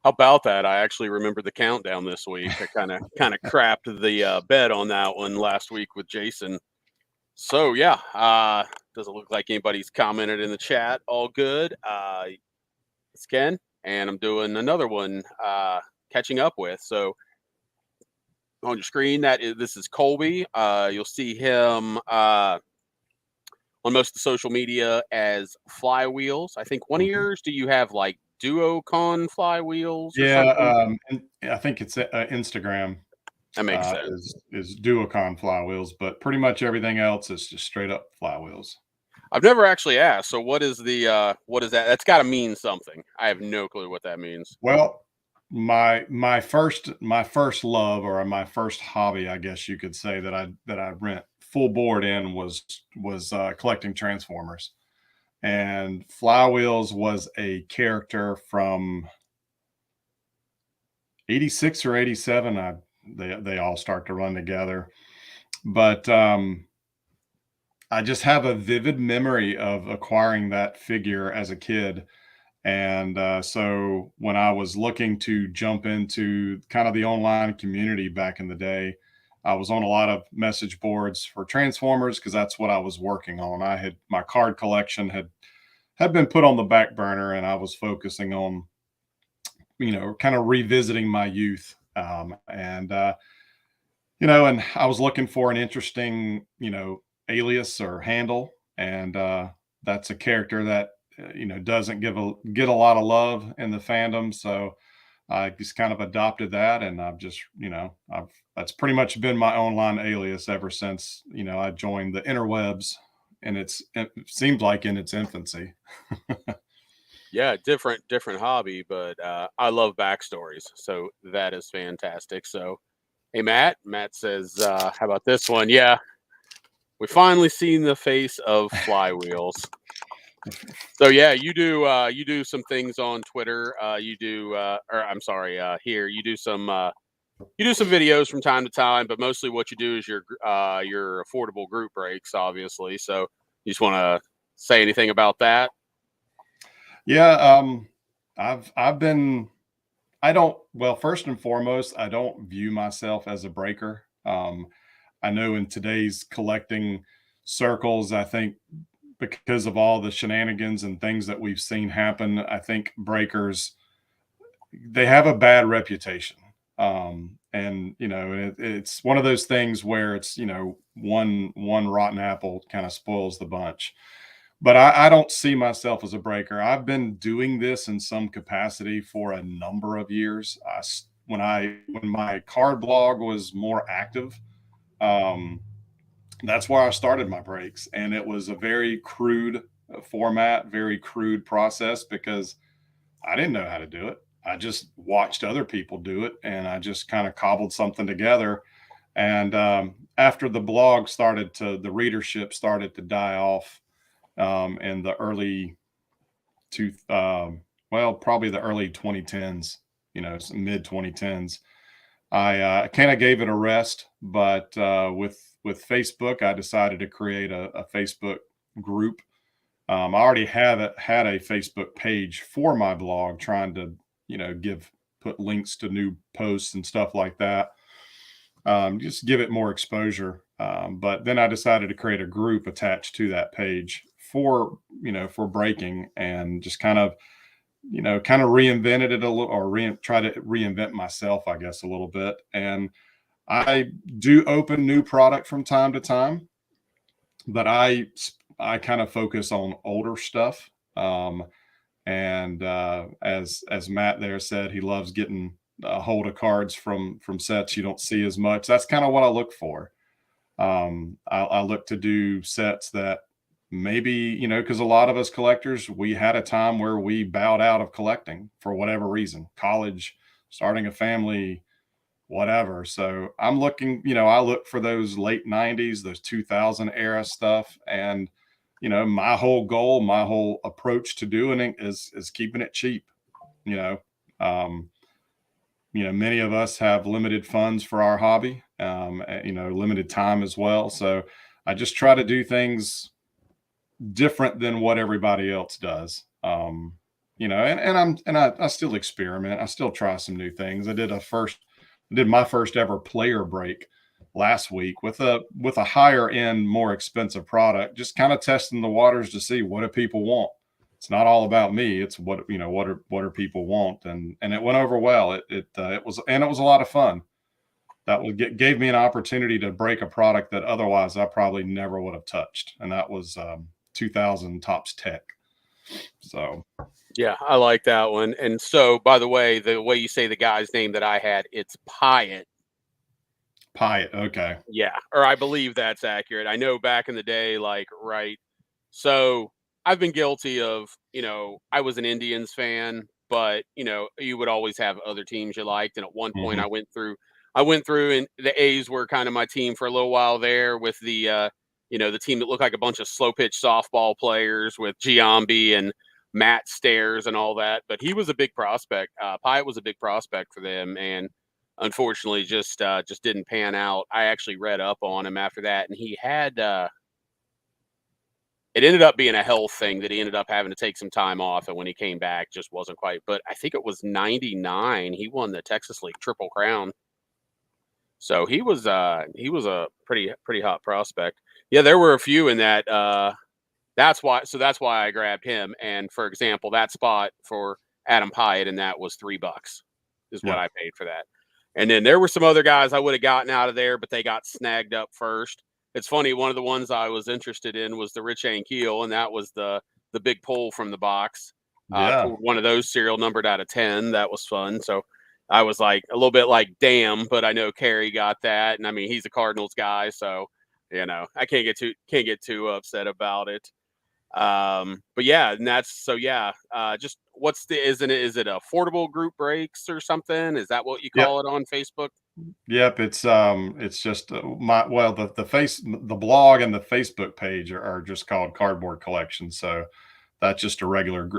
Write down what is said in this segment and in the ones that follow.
How about that? I actually remember the countdown this week. I kinda crapped the, bed on that one last week with Jason. So, yeah, doesn't look like anybody's commented in the chat. All good. It's Ken, and I'm doing another one, catching up with. So, on your screen, this is Colby. You'll see him, on most of the social media as Flywheels. I think one of Mhm. yours, do you have, like, Duocon Flywheels or Yeah, something? and I think it's That Instagram makes sense. is Duocon flywheels, but pretty much everything else is just straight up flywheels. I've never actually asked. So what is that? That's got to mean something. I have no clue what that means. Well, my first love or my first hobby, I guess you could say that I went full board in was collecting Transformers. And Flywheels was a character from 86 or 87. They all start to run together. But I just have a vivid memory of acquiring that figure as a kid. And so when I was looking to jump into kind of the online community back in the day, I was on a lot of message boards for Transformers because that's what I was working on. I had my card collection had been put on the back burner, and I was focusing on kind of revisiting my youth. And I was looking for an interesting alias or handle, and that's a character that doesn't get a lot of love in the fandom. So I just kind of adopted that, and I've just I've that's pretty much been my online alias ever since I joined the interwebs, and it seems like in its infancy. Yeah, different hobby, but I love backstories. So that is fantastic. So hey Matt. Matt says, how about this one? Yeah, we finally seen the face of Flywheels. So yeah, you do some things on Twitter. You do or I'm sorry, here you do some videos from time to time, but mostly what you do is your affordable group breaks, obviously. So you just want to say anything about that? Yeah, I've been I don't well, first and foremost, I don't view myself as a breaker. I know in today's collecting circles, I think because of all the shenanigans and things that we've seen happen, I think breakers they have a bad reputation. And it's one of those things where it's one rotten apple kind of spoils the bunch. But I don't see myself as a breaker. I've been doing this in some capacity for a number of years. When my card blog was more active, um, that's where I started my breaks, and it was a very crude format, very crude process because I didn't know how to do it. I just watched other people do it, and I just kind of cobbled something together. And after the readership started to die off in the early two, probably the early 2010s, mid 2010s. I kind of gave it a rest, but with Facebook, I decided to create a Facebook group. I already had a Facebook page for my blog, trying to give put links to new posts and stuff like that. Just give it more exposure. But then I decided to create a group attached to that page for breaking, and just kind of reinvented it a little, or try to reinvent myself, I guess, a little bit. And I do open new product from time to time, but I kind of focus on older stuff. And as Matt there said, he loves getting a hold of cards from sets you don't see as much. That's kind of what I look for. I look to do sets that maybe because a lot of us collectors, we had a time where we bowed out of collecting for whatever reason, college, starting a family, whatever. So I'm looking, I look for those late 90s, those 2000 era stuff. And my whole goal, my whole approach to doing it is keeping it cheap. you know um Many of us have limited funds for our hobby, limited time as well. So I just try to do things different than what everybody else does. I still experiment. I still try some new things. I did my first ever player break last week with a higher end, more expensive product, just kind of testing the waters to see what do people want. It's not all about me. It's what are people want, and it went over well. It was a lot of fun. Gave me an opportunity to break a product that otherwise I probably never would have touched, and that was 2000 Tops Tech. So Yeah, I like that one. And so, by the way you say the guy's name that I had, it's Pyatt. Pyatt, okay. Yeah, or I believe that's accurate. I know back in the day, like, right. So I've been guilty of, I was an Indians fan, but you would always have other teams you liked. And at one point Hmm. I went through and the A's were kind of my team for a little while there with the team that looked like a bunch of slow pitch softball players with Giambi and Matt Stairs and all that. But he was a big prospect. Pyatt was a big prospect for them. And unfortunately just didn't pan out. I actually read up on him after that, and he had it ended up being a health thing that he ended up having to take some time off, and when he came back, just wasn't quite. But I think it was '99. He won the Texas League Triple Crown, so he was a pretty hot prospect. Yeah, there were a few in that. That's why I grabbed him. And for example, that spot for Adam Pyatt, and that was $3 is what Yeah. I paid for that. And then there were some other guys I would have gotten out of there, but they got snagged up first. It's funny. One of the ones I was interested in was the Rich Ankiel, and that was the big pull from the box. Yeah. Pulled one of those serial numbered out of 10. That was fun. So I was like a little bit like, damn, but I know Kerry got that, and I mean he's a Cardinals guy, so I can't get too upset about it. But yeah, and that's so yeah. Just is it affordable group breaks or something? Is that what you Yep. call it on Facebook? Yep. It's just the blog and the Facebook page are just called Cardboard Collection. So that's just a regular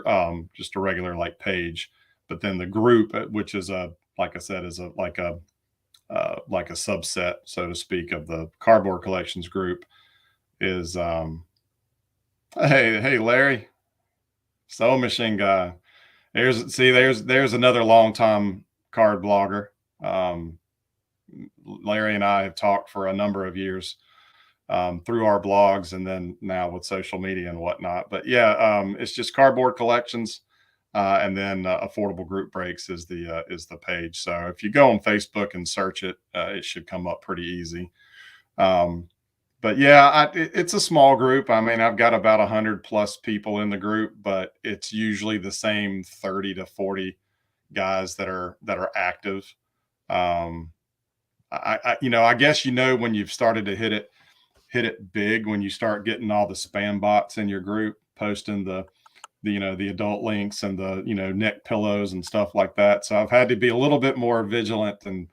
like page. But then the group, which is like I said, is like a subset, so to speak, of the Cardboard Collections group is hey Larry, Soul Machine Guy. There's another long time card blogger. Um, Larry and I have talked for a number of years through our blogs, and then now with social media and whatnot. But yeah, it's just Cardboard Collections, and then Affordable Group Breaks is the page. So if you go on Facebook and search it, it should come up pretty easy. Um, but yeah, it's a small group. I mean, I've got about 100+ people in the group, but it's usually the same 30 to 40 guys that are active. Um, I guess when you've started to hit it big, when you start getting all the spam bots in your group posting the adult links and the neck pillows and stuff like that. So I've had to be a little bit more vigilant and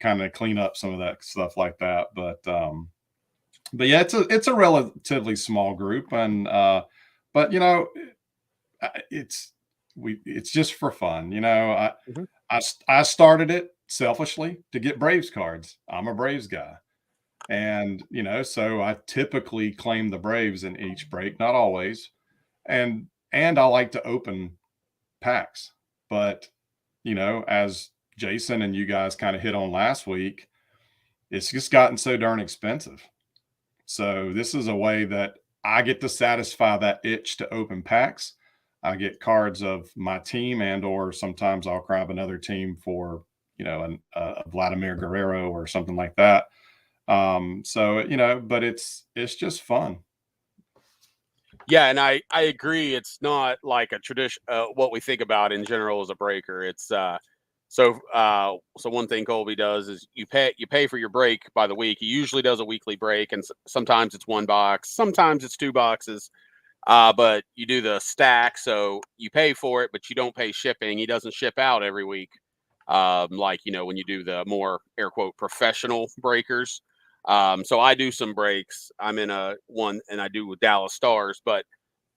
kind of clean up some of that stuff like that. But yeah, it's a relatively small group, and but it's just for fun. Mhm. I started it selfishly to get Braves cards. I'm a Braves guy. And, so I typically claim the Braves in each break, not always. And I like to open packs. But, as Jason and you guys kind of hit on last week, it's just gotten so darn expensive. So this is a way that I get to satisfy that itch to open packs. I get cards of my team, and or sometimes I'll grab another team for, Vladimir Guerrero or something like that. So but it's just fun. Yeah, and I agree. It's not like a tradition. What we think about in general as a breaker. It's so one thing Colby does is you pay for your break by the week. He usually does a weekly break, and sometimes it's one box, sometimes it's two boxes. But you do the stack, so you pay for it, but you don't pay shipping. He doesn't ship out every week, like when you do the more air quote professional breakers. So I do some breaks. I'm in a one, and I do with Dallas Stars, but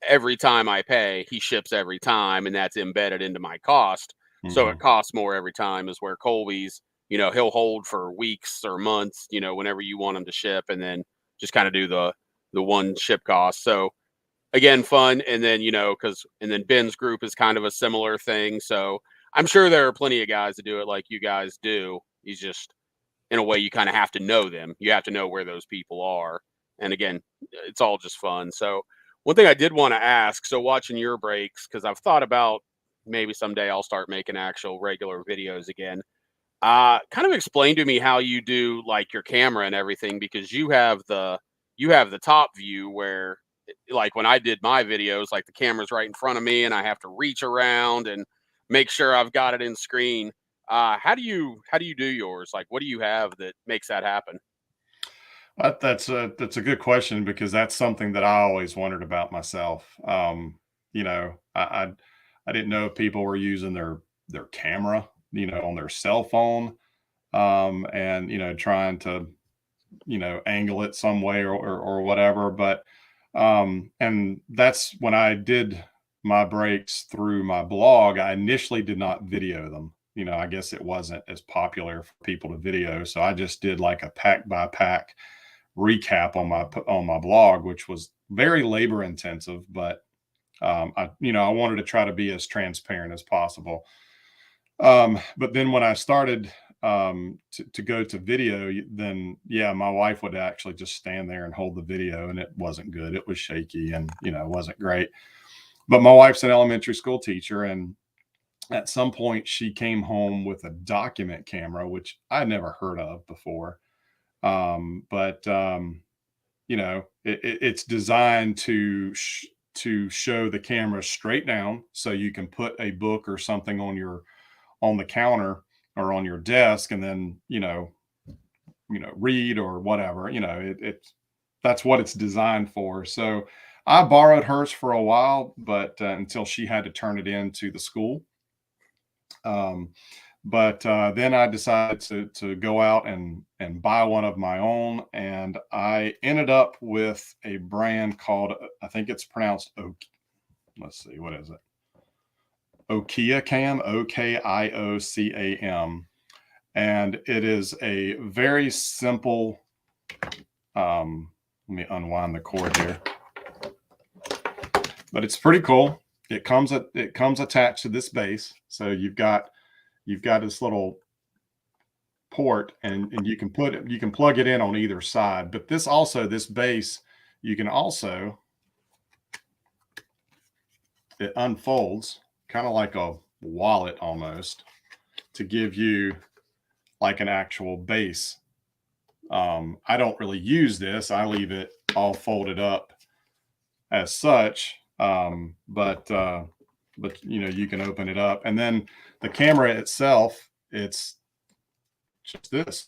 every time I pay, he ships every time, and that's embedded into my cost. So it Mhm. costs more every time. Is where Colby's, he'll hold for weeks or months, whenever you want him to ship, and then just kind of do the one ship cost. So again, fun. And then, and then Ben's group is kind of a similar thing. So I'm sure there are plenty of guys that do it like you guys do. He's just, in a way, you kind of have to know them. You have to know where those people are. And again, it's all just fun. So one thing I did want to ask, so watching your breaks, because I've thought about maybe someday I'll start making actual regular videos again. Kind of explain to me how you do like your camera and everything, because you have the top view where like when I did my videos, like the camera's right in front of me and I have to reach around and make sure I've got it in screen. How do you do yours? Like what do you have that makes that happen? That's a good question because that's something that I always wondered about myself. You know, I didn't know if people were using their camera, on their cell phone, and trying to angle it some way or whatever. But and that's when I did my breaks through my blog. I initially did not video them. I guess it wasn't as popular for people to video, so I just did like a pack by pack recap on my blog, which was very labor intensive, but I wanted to try to be as transparent as possible. But then when I started to go to video, then yeah, my wife would actually just stand there and hold the video, and it wasn't good. It was shaky, and it wasn't great. But my wife's an elementary school teacher, and at some point she came home with a document camera, which I'd never heard of before. But it's designed to show the camera straight down, so you can put a book or something on the counter or on your desk, and then read or whatever. That's what it's designed for. So I borrowed hers for a while, but until she had to turn it in to the school. Um, but then I decided to go out and buy one of my own, and I ended up with a brand called, I think it's pronounced let's see, what is it? Okiocam, Okiocam, and it is a very simple. Let me unwind the cord here, but it's pretty cool. It comes attached to this base, so you've got this little port, and you can plug it in on either side. But this base, you can also, it unfolds kind of like a wallet almost, to give you like an actual base. I don't really use this. I leave it all folded up as such. But you can open it up, and then the camera itself, it's just this.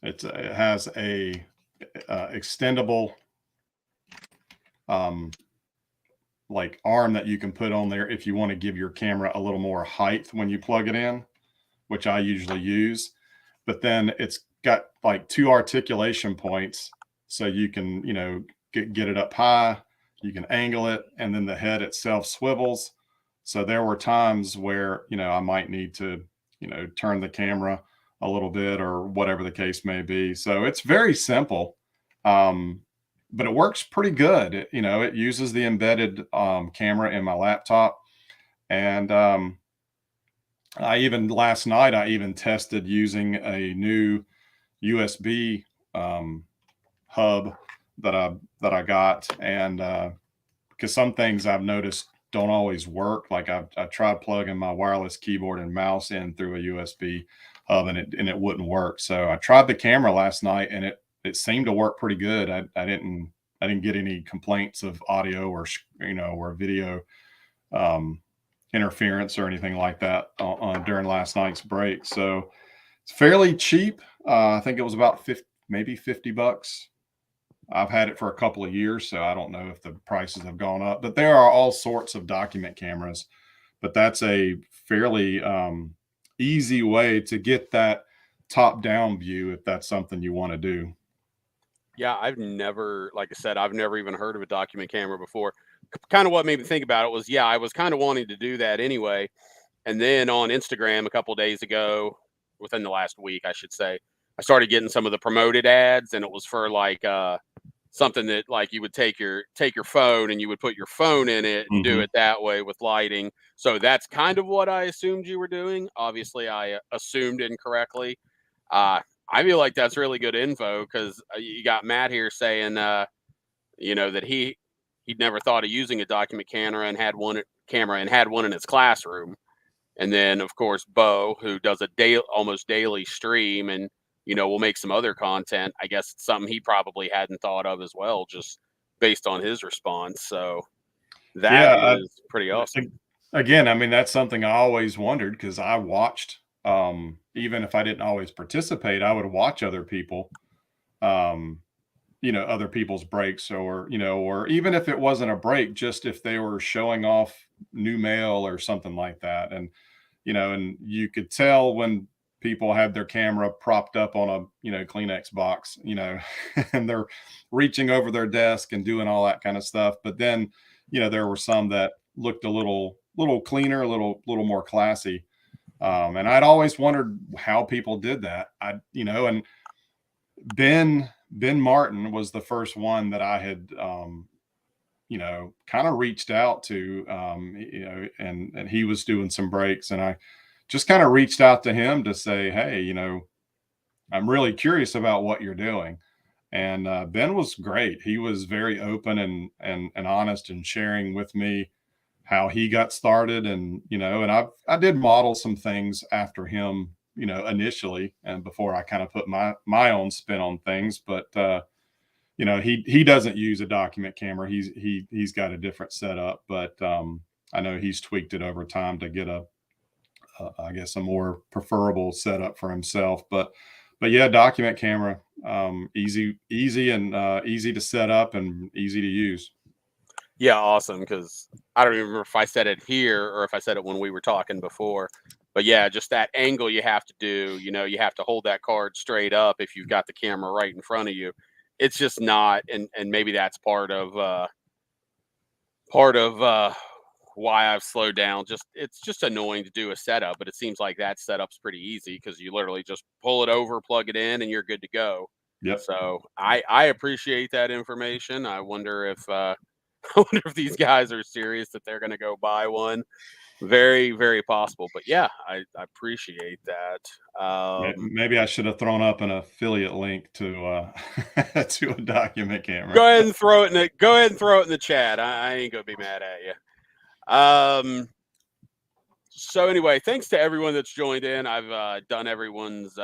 It has a extendable like arm that you can put on there if you want to give your camera a little more height when you plug it in, which I usually use. But then it's got like two articulation points, so you can get it up high, you can angle it, and then the head itself swivels. So there were times where I might need to turn the camera a little bit or whatever the case may be. So it's very simple, but it works pretty good. It uses the embedded camera in my laptop, and last night I even tested using a new USB hub that I got, and because some things I've noticed don't always work. Like I tried plugging my wireless keyboard and mouse in through a USB hub, and it wouldn't work. So I tried the camera last night, and it seemed to work pretty good. I didn't get any complaints of audio or video interference or anything like that during last night's break. So it's fairly cheap. I think it was about maybe $50. I've had it for a couple of years, so I don't know if the prices have gone up, but there are all sorts of document cameras, but that's a fairly easy way to get that top down view if that's something you want to do. Yeah, like I said, I've never even heard of a document camera before. Kind of what made me think about it was, yeah, I was kind of wanting to do that anyway. And then on Instagram a couple days ago, within the last week, I should say, I started getting some of the promoted ads, and it was for like something that like you would take your phone and you would put your phone in it and do Hmm. it that way with lighting. So that's kind of what I assumed you were doing. Obviously, I assumed incorrectly. Uh, I feel like that's really good info because you got Matt here saying, that he'd never thought of using a document camera and had one in his classroom. And then, of course, Bo, who does a almost daily stream and, will make some other content. I guess it's something he probably hadn't thought of as well, just based on his response. So that Yeah. is pretty awesome. Again, I mean, that's something I always wondered because I watched, even if I didn't always participate, I would watch other people, um, other people's breaks, or, or even if it wasn't a break, just if they were showing off new mail or something like that. And, and you could tell when people had their camera propped up on a, Kleenex box, and they're reaching over their desk and doing all that kind of stuff. But then, there were some that looked a little cleaner, a little more classy. And I'd always wondered how people did that. And Ben Martin was the first one that I had, kind of reached out to, and he was doing some breaks, and I just kind of reached out to him to say, hey, I'm really curious about what you're doing. And Ben was great. He was very open and honest and sharing with me how he got started. And and I did model some things after him, initially, and before I kind of put my own spin on things. But he doesn't use a document camera. He's got a different setup, but I know he's tweaked it over time to get I guess a more preferable setup for himself. But yeah, document camera, easy and easy to set up and easy to use. Yeah, awesome. Because I don't even remember if I said it here or if I said it when we were talking before. But yeah, just that angle you have to do, you have to hold that card straight up if you've got the camera right in front of you. It's just not, and maybe that's part of why I've slowed down. Just it's just annoying to do a setup, but it seems like that setup's pretty easy because you literally just pull it over, plug it in, and you're good to go. Yep. So I appreciate that information. I wonder if I wonder if these guys are serious that they're going to go buy one. Very, very possible. But yeah, I appreciate that. Maybe I should have thrown up an affiliate link to to a document camera. Go ahead and throw it in the go ahead and throw it in the chat. I ain't gonna be mad at you. So anyway, thanks to everyone that's joined in. I've done everyone's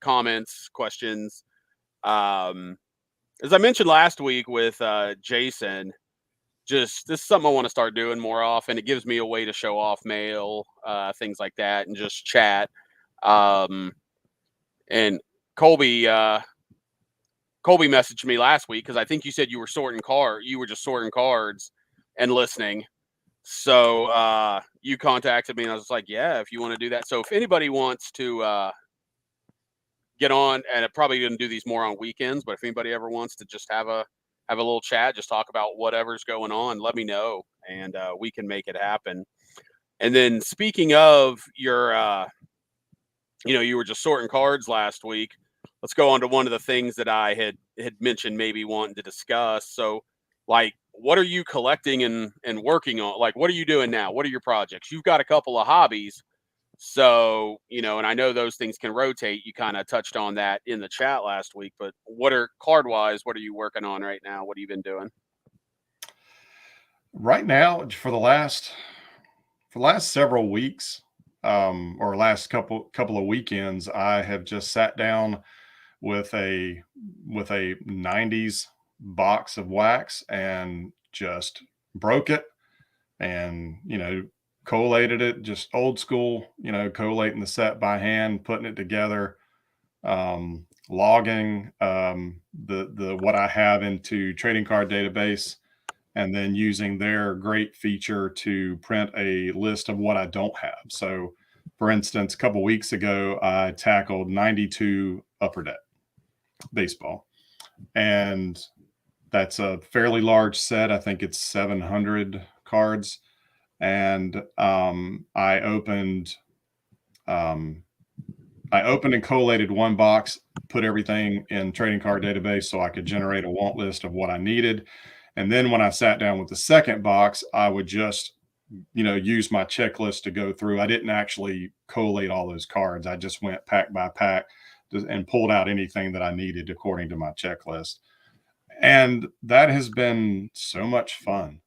comments, questions. As I mentioned last week with Jason, just this is something I want to start doing more often. It gives me a way to show off mail, things like that, and just chat. Um, and Colby, Colby messaged me last week because I think you said you were just sorting cards and listening. So you contacted me and I was like, yeah, if you want to do that. So if anybody wants to get on, and I'm probably going to do these more on weekends, but if anybody ever wants to just have a little chat, just talk about whatever's going on, let me know, and we can make it happen. And then speaking of your, you were just sorting cards last week. Let's go on to one of the things that I had mentioned maybe wanting to discuss. So, like, what are you collecting and working on? Like, what are you doing now? What are your projects? You've got a couple of hobbies. So, and I know those things can rotate. You kind of touched on that in the chat last week, but what are what are you working on right now? What have you been doing? Right now, for the last several weeks, or last couple of weekends, I have just sat down with a 90s box of wax and just broke it, and collated it, just old school, collating the set by hand, putting it together, logging the what I have into trading card database, and then using their great feature to print a list of what I don't have. So for instance, a couple weeks ago, I tackled 92 Upper Deck baseball, and that's a fairly large set. I think it's 700 cards. And I opened, I opened and collated one box, put everything in trading card database so I could generate a want list of what I needed. And then when I sat down with the second box, I would just, use my checklist to go through. I didn't actually collate all those cards. I just went pack by pack and pulled out anything that I needed according to my checklist. And that has been so much fun,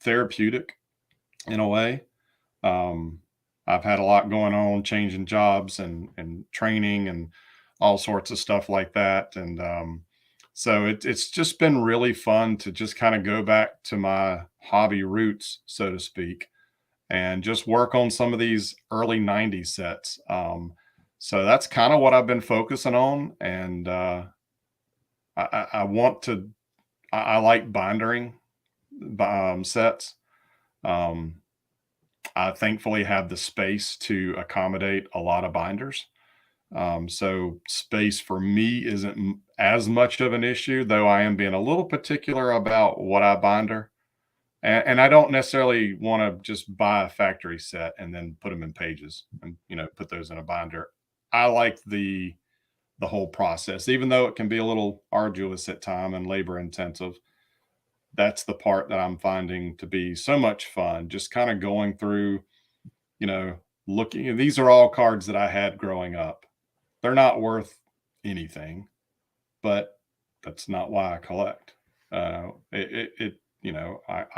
therapeutic in a way. Um, I've had a lot going on, changing jobs and training and all sorts of stuff like that. And so it's just been really fun to just kind of go back to my hobby roots, so to speak, and just work on some of these early 90s sets. So that's kind of what I've been focusing on. And I want to, I like bindering sets. Um, I thankfully have the space to accommodate a lot of binders. So space for me isn't as much of an issue, though I am being a little particular about what I binder. And I don't necessarily want to just buy a factory set and then put them in pages and put those in a binder. I like the whole process, even though it can be a little arduous at time and labor intensive. That's the part that I'm finding to be so much fun. Just kind of going through, you know, looking. These are all cards that I had growing up. They're not worth anything, but that's not why I collect. I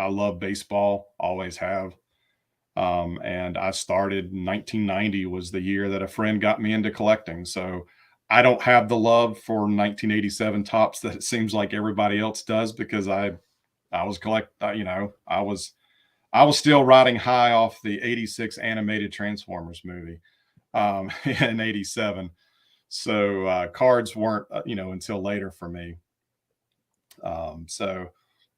love baseball, always have. And I started 1990 was the year that a friend got me into collecting. So I don't have the love for 1987 tops that it seems like everybody else does because I was I was still riding high off the 86 animated Transformers movie in 87. So cards weren't, until later for me. So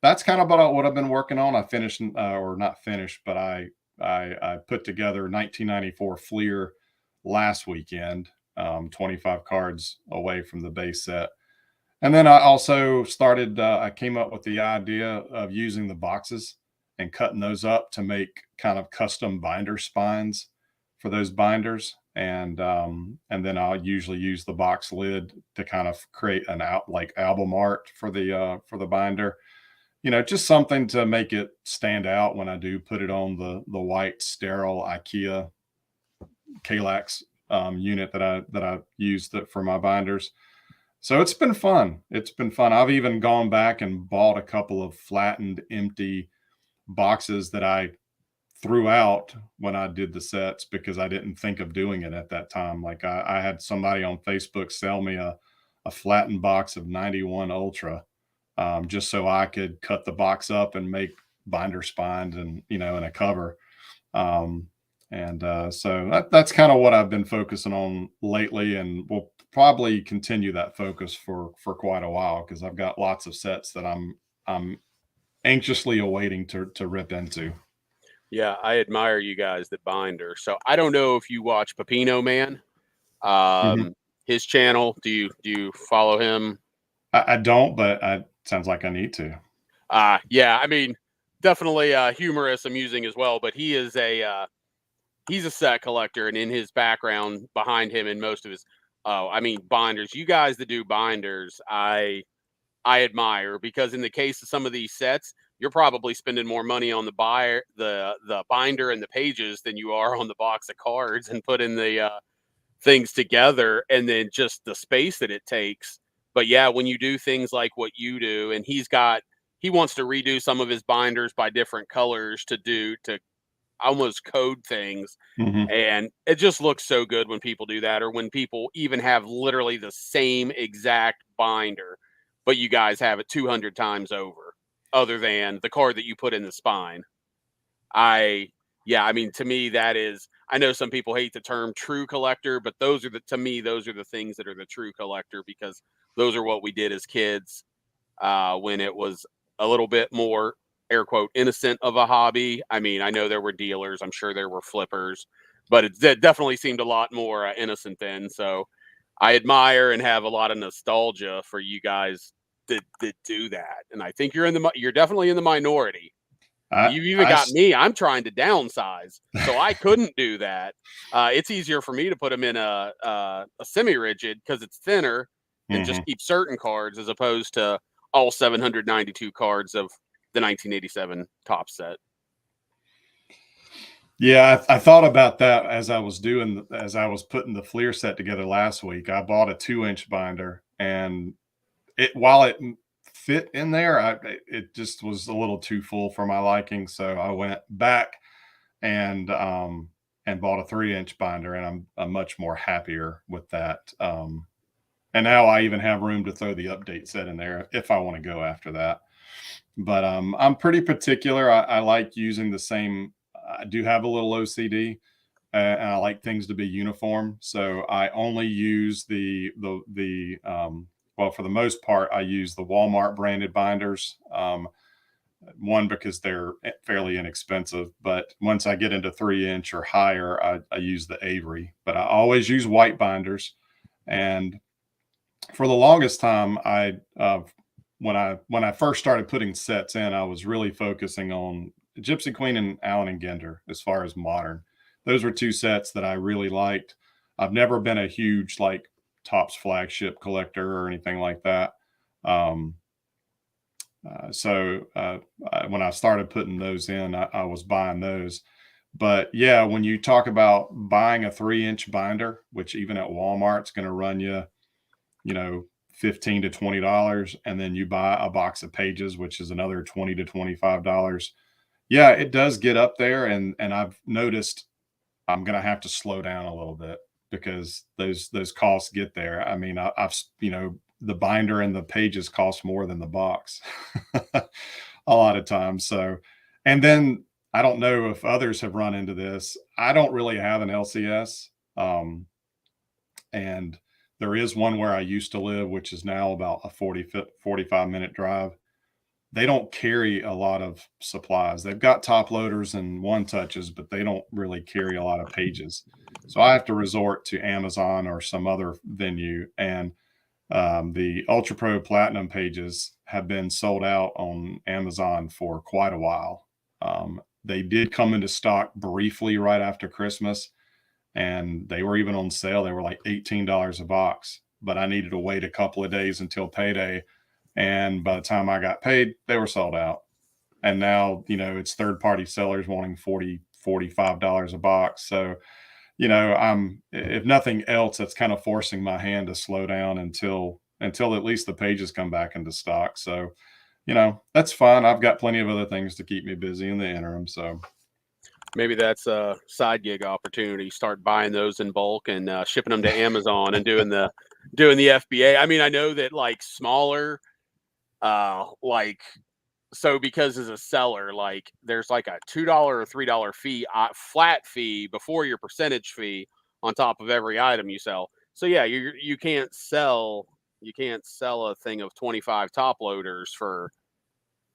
that's kind of what I've been working on. I finished, or not finished, but I put together 1994 Fleer last weekend, 25 cards away from the base set. And then I also started, I came up with the idea of using the boxes and cutting those up to make kind of custom binder spines for those binders. And then I'll usually use the box lid to kind of create an album art for the binder. Just something to make it stand out when I do put it on the white sterile IKEA Kallax unit that I used for my binders. So it's been fun. It's been fun. I've even gone back and bought a couple of flattened, empty boxes that I threw out when I did the sets because I didn't think of doing it at that time. Like I had somebody on Facebook sell me a flattened box of 91 Ultra, just so I could cut the box up and make binder spines and, and a cover. So that's kind of what I've been focusing on lately, and we'll probably continue that focus for quite a while because I've got lots of sets that I'm anxiously awaiting to rip into. Yeah, I admire you guys that binder. So I don't know if you watch Pepino Man, Mhm. his channel. Do you follow him? I don't, but sounds like I need to. Yeah, I mean, definitely humorous, amusing as well. But he's a set collector, and in his background behind him and most of his binders. You guys that do binders, I admire because in the case of some of these sets, you're probably spending more money on the binder and the pages than you are on the box of cards and putting the things together, and then just the space that it takes. But yeah, when you do things like what you do, and he wants to redo some of his binders by different colors to almost code things, Mhm. and it just looks so good when people do that, or when people even have literally the same exact binder, but you guys have it 200 times over, other than the card that you put in the spine. I, yeah, I mean, to me, that is, I know some people hate the term true collector, but to me, those are the things that are the true collector because those are what we did as kids when it was a little bit more air quote innocent of a hobby. I mean, I know there were dealers, I'm sure there were flippers, but it definitely seemed a lot more innocent then. So I admire and have a lot of nostalgia for you guys that do that, and I think you're definitely in the minority. You've even got me. I'm trying to downsize, so I couldn't do that. It's easier for me to put them in a semi-rigid because it's thinner and just keep certain cards as opposed to all 792 cards of the 1987 top set. Yeah, I thought about that as I was putting the Fleer set together last week. I bought a 2-inch binder, and while it fit in there, it just was a little too full for my liking. So I went back and bought a 3-inch binder, and I'm much more happier with that. And now I even have room to throw the update set in there if I want to go after that. But I'm pretty particular. I like using the same. I do have a little OCD, and I like things to be uniform. So I only use well, for the most part, I use the Walmart branded binders. One, because they're fairly inexpensive, but once I get into 3-inch or higher, I use the Avery. But I always use white binders, and for the longest time, when I first started putting sets in, I was really focusing on Gypsy Queen and Allen and Gender as far as modern. Those were 2 sets that I really liked. I've never been a huge like Topps flagship collector or anything like that. So when I started putting those in, I was buying those. But yeah, when you talk about buying a 3-inch binder, which even at Walmart's going to run you, $15 to $20, and then you buy a box of pages, which is another $20 to $25. Yeah, it does get up there, and I've noticed I'm gonna have to slow down a little bit because those costs get there. I mean, I've the binder and the pages cost more than the box a lot of times. So, and then I don't know if others have run into this. I don't really have an LCS, and there is one where I used to live, which is now about a 45-minute drive. They don't carry a lot of supplies. They've got top loaders and one touches, but they don't really carry a lot of pages. So I have to resort to Amazon or some other venue. And the Ultra Pro Platinum pages have been sold out on Amazon for quite a while. They did come into stock briefly right after Christmas, and they were even on sale. They were like $18 a box, but I needed to wait a couple of days until payday. And by the time I got paid, they were sold out. And now, it's third-party sellers wanting $40, $45 a box. So, if nothing else, that's kind of forcing my hand to slow down until at least the pages come back into stock. So, that's fine. I've got plenty of other things to keep me busy in the interim. So maybe that's a side gig opportunity. Start buying those in bulk and shipping them to Amazon and doing the FBA. I mean, I know that like smaller, so because as a seller, like there's like a $2 or $3 fee, flat fee before your percentage fee on top of every item you sell. So yeah, you can't sell a thing of 25 top loaders for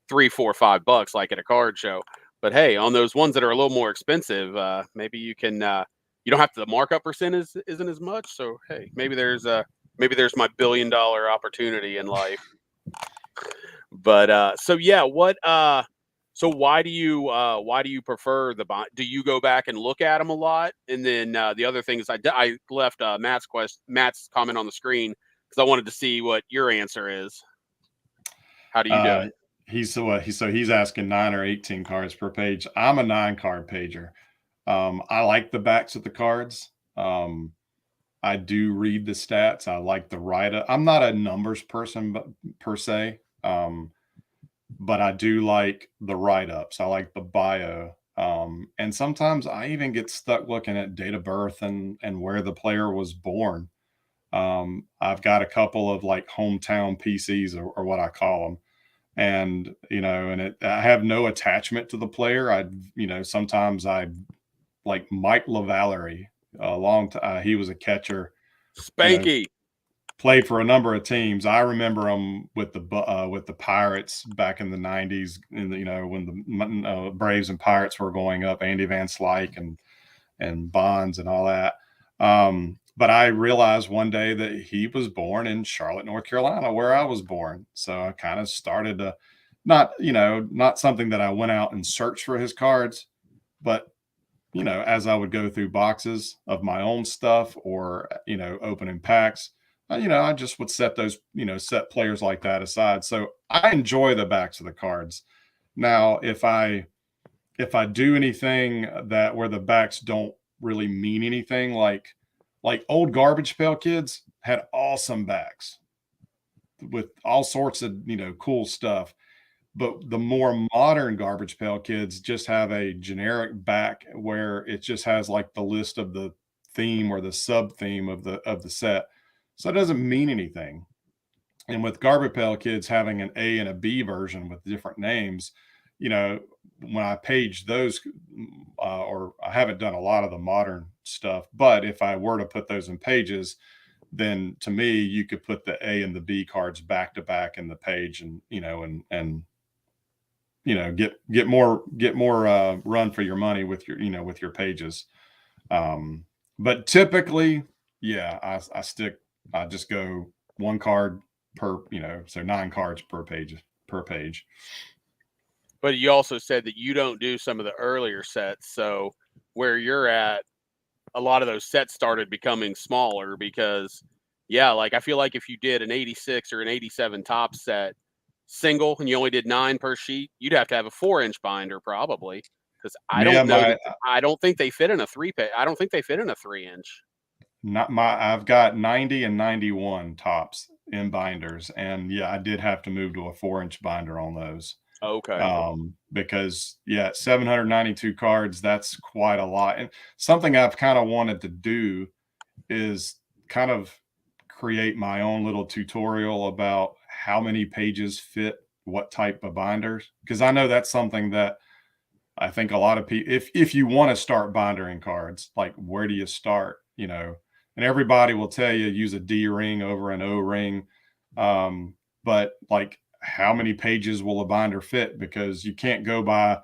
$3, $4, $5 like at a card show. But hey, on those ones that are a little more expensive, maybe you can you don't have to, the markup percent isn't as much. So hey, maybe there's my $1 billion opportunity in life. But so yeah, so why do you prefer the bond? Do you go back and look at them a lot? And then the other thing is I left Matt's comment on the screen because I wanted to see what your answer is. How do you do it? He's asking 9 or 18 cards per page. I'm a 9-card pager. I like the backs of the cards. I do read the stats. I like the write-up. I'm not a numbers person per se. But I do like the write-ups. I like the bio. And sometimes I even get stuck looking at date of birth and where the player was born. I've got a couple of like hometown PCs or what I call them. And, I have no attachment to the player. Sometimes I like Mike LaVallery, he was a catcher. Spanky. Played for a number of teams. I remember him with the Pirates back in the 90s, when the Braves and Pirates were going up, Andy Van Slyke and Bonds and all that. But I realized one day that he was born in Charlotte, North Carolina, where I was born. So I kind of started to not, not something that I went out and searched for his cards, but as I would go through boxes of my own stuff or, opening packs, I just would set those, set players like that aside. So I enjoy the backs of the cards. Now, if I do anything that where the backs don't really mean anything, like old Garbage Pail Kids had awesome backs with all sorts of, cool stuff. But the more modern Garbage Pail Kids just have a generic back where it just has like the list of the theme or the sub theme of the set. So it doesn't mean anything. And with Garbage Pail Kids having an A and a B version with different names, you know, when I page those, or I haven't done a lot of the modern stuff, but if I were to put those in pages, then to me, you could put the A and the B cards back to back in the page, and get more run for your money with your pages. But typically, yeah, I just go one card per, so 9 cards per page. But you also said that you don't do some of the earlier sets. So where you're at, a lot of those sets started becoming smaller because, yeah, like I feel like if you did an 86 or an 87 top set single and you only did 9 per sheet, you'd have to have a 4-inch binder probably. Because I Yeah, don't know. I don't think they fit in a 3-page. I don't think they fit in a 3-inch. I've got 90 and 91 tops in binders, and yeah, I did have to move to a 4-inch binder on those. Okay. Because yeah, 792 cards, that's quite a lot. And something I've kind of wanted to do is kind of create my own little tutorial about how many pages fit what type of binders, because I know that's something that I think a lot of people, if you want to start bindering cards, like where do you start? And everybody will tell you use a D ring over an O ring. But like, how many pages will a binder fit? Because you can't go by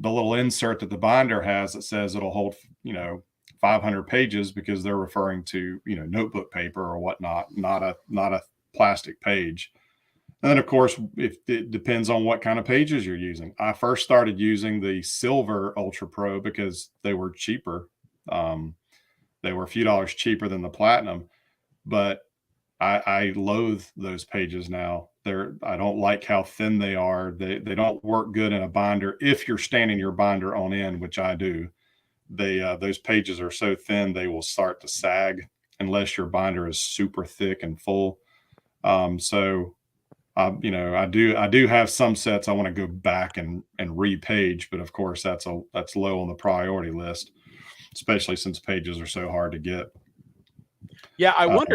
the little insert that the binder has that says it'll hold, 500 pages, because they're referring to, notebook paper or whatnot, not a plastic page. And then, of course, if it depends on what kind of pages you're using. I first started using the silver Ultra Pro because they were cheaper. They were a few dollars cheaper than the platinum, but I loathe those pages now. I don't like how thin they are. They don't work good in a binder. If you're standing your binder on end, which I do, those pages are so thin they will start to sag unless your binder is super thick and full. So I do have some sets I want to go back and repage, but of course that's low on the priority list, especially since pages are so hard to get. Yeah,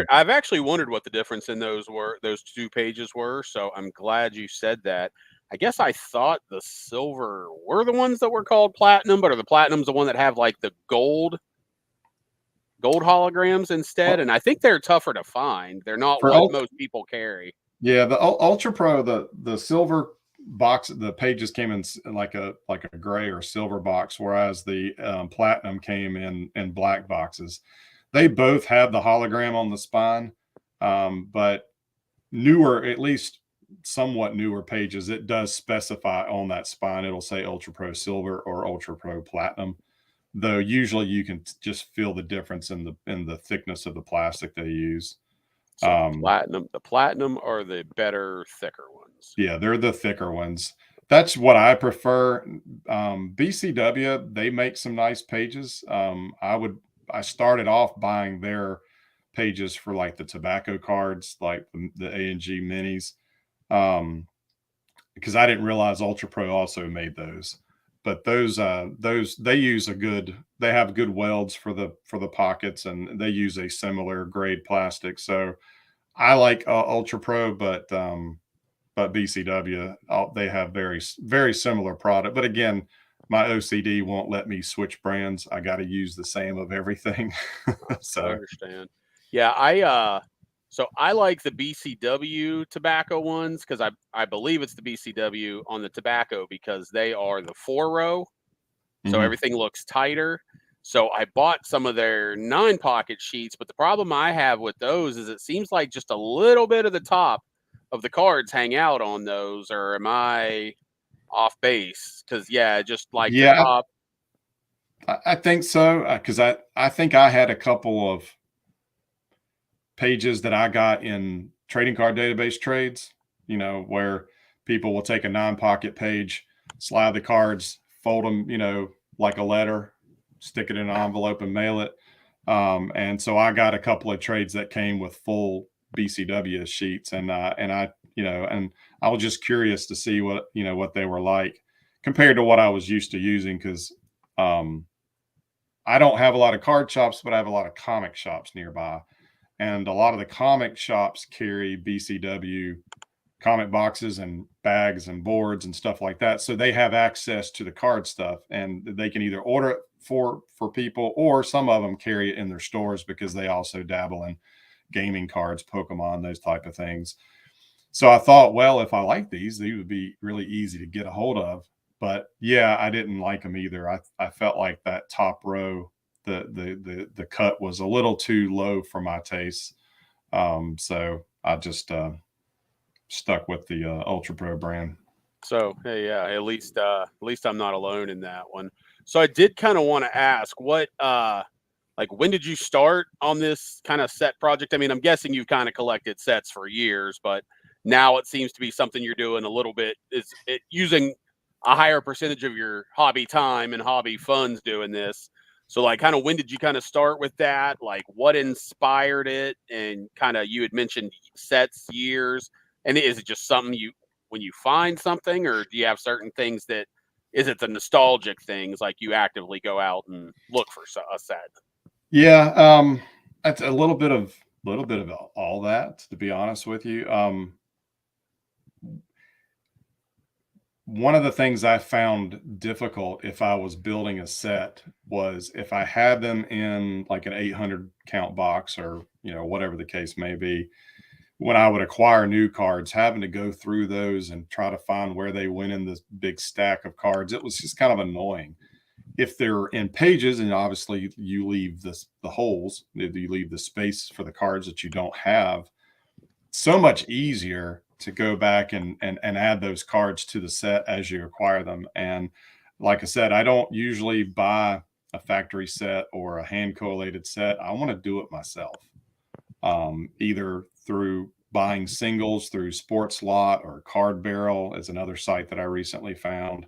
I've actually wondered what the difference in those 2 pages were. So I'm glad you said that. I guess I thought the silver were the ones that were called platinum, but are the platinums the one that have like the gold holograms instead? And I think they're tougher to find. They're not what most people carry. Yeah, the Ultra Pro, the silver box, the pages came in like a gray or silver box, whereas the platinum came in black boxes. They both have the hologram on the spine, but newer, at least somewhat newer pages, it does specify on that spine. It'll say Ultra Pro Silver or Ultra Pro Platinum, though usually you can just feel the difference in the thickness of the plastic they use. So the platinum are the better, thicker ones. Yeah, they're the thicker ones. That's what I prefer. BCW, they make some nice pages. I started off buying their pages for like the tobacco cards, like the A&G minis, because I didn't realize Ultra Pro also made those. But those they use they have good welds for the pockets, and they use a similar grade plastic. So I like Ultra Pro, but BCW, they have very, very similar product. But again, my OCD won't let me switch brands. I got to use the same of everything. So I understand. Yeah, I like the BCW tobacco ones because I believe it's the BCW on the tobacco because they are the 4-row, so everything looks tighter. So I bought some of their 9-pocket sheets, but the problem I have with those is it seems like just a little bit of the top of the cards hang out on those, or am I off base? Because yeah, just like the Yeah, top. I think so, because I think I had a couple of pages that I got in trading card database trades, where people will take a 9 pocket page, slide the cards, fold them, like a letter, stick it in an envelope and mail it. And so I got a couple of trades that came with full BCW sheets, and I was just curious to see what they were like compared to what I was used to using, because um, I don't have a lot of card shops, but I have a lot of comic shops nearby, and a lot of the comic shops carry BCW comic boxes and bags and boards and stuff like that. So they have access to the card stuff, and they can either order it for people, or some of them carry it in their stores because they also dabble in gaming cards, Pokemon, those type of things. So I thought, well, if I like these would be really easy to get a hold of. But yeah, I didn't like them either. I felt like that top row, the cut was a little too low for my taste. So I just stuck with the Ultra Pro brand. So hey, yeah, at least I'm not alone in that one. So I did kind of want to ask, what like when did you start on this kind of set project? I mean, I'm guessing you've kind of collected sets for years, but now it seems to be something you're doing a little bit, is it using a higher percentage of your hobby time and hobby funds doing this. So like kind of when did you kind of start with that? Like what inspired it? And kind of you had mentioned sets, years. And is it just something you, when you find something, or do you have certain things that, is it the nostalgic things like you actively go out and look for a set? Yeah, it's a little bit of all that, to be honest with you. One of the things I found difficult if I was building a set was if I had them in like an 800 count box, or whatever the case may be. When I would acquire new cards, having to go through those and try to find where they went in this big stack of cards, it was just kind of annoying. If they're in pages, and obviously you leave the holes, you leave the space for the cards that you don't have, so much easier to go back and add those cards to the set as you acquire them. And like I said, I don't usually buy a factory set or a hand collated set. I want to do it myself, either through buying singles through Sports Lot, or Card Barrel is another site that I recently found,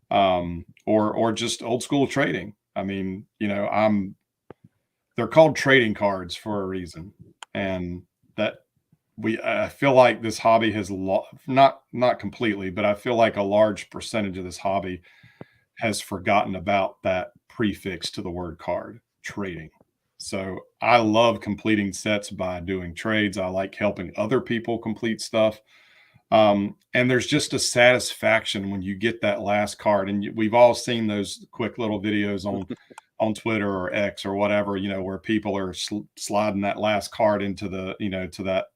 or just old school trading. I mean, they're called trading cards for a reason, and that I feel like this hobby has not completely, but I feel like a large percentage of this hobby has forgotten about that prefix to the word card, trading. So I love completing sets by doing trades. I like helping other people complete stuff. And there's just a satisfaction when you get that last card. And we've all seen those quick little videos on Twitter or X or whatever, where people are sliding that last card into to that,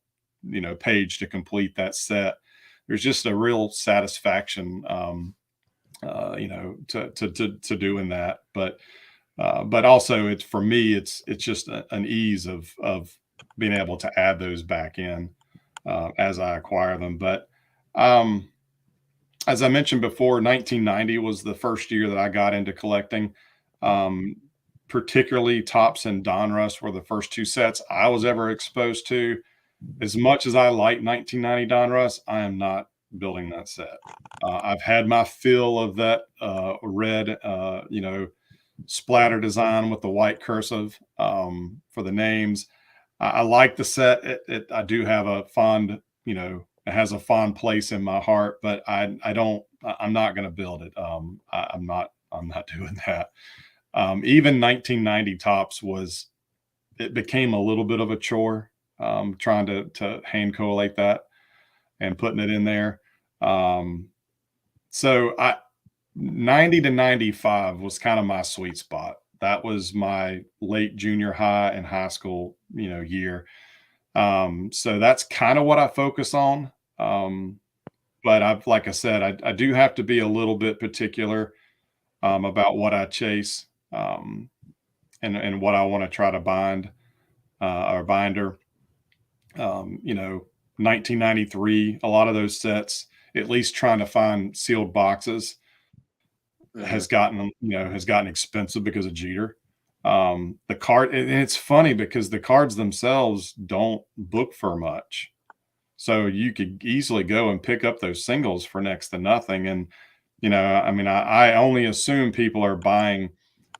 page to complete that set. There's just a real satisfaction, to doing that. But also, it's, for me, it's just an ease of being able to add those back in as I acquire them. But um, as I mentioned before, 1990 was the first year that I got into collecting. Um, Particularly Topps and Donruss were the first two sets I was ever exposed to. As much as I like 1990 Donruss, I am not building that set. I've had my fill of that red, splatter design with the white cursive for the names. I like the set. I do have a fond, it has a fond place in my heart, but I'm not going to build it. I'm not doing that. Even 1990 Topps it became a little bit of a chore, trying to hand collate that and putting it in there. So 90 to 95 was kind of my sweet spot. That was my late junior high and high school, year. So that's kind of what I focus on. But like I said, I do have to be a little bit particular about what I chase, and what I want to try to bind or binder. 1993, a lot of those sets, at least trying to find sealed boxes, has gotten expensive because of Jeter. The card, and it's funny because the cards themselves don't book for much. So you could easily go and pick up those singles for next to nothing. And, I mean, I only assume people are buying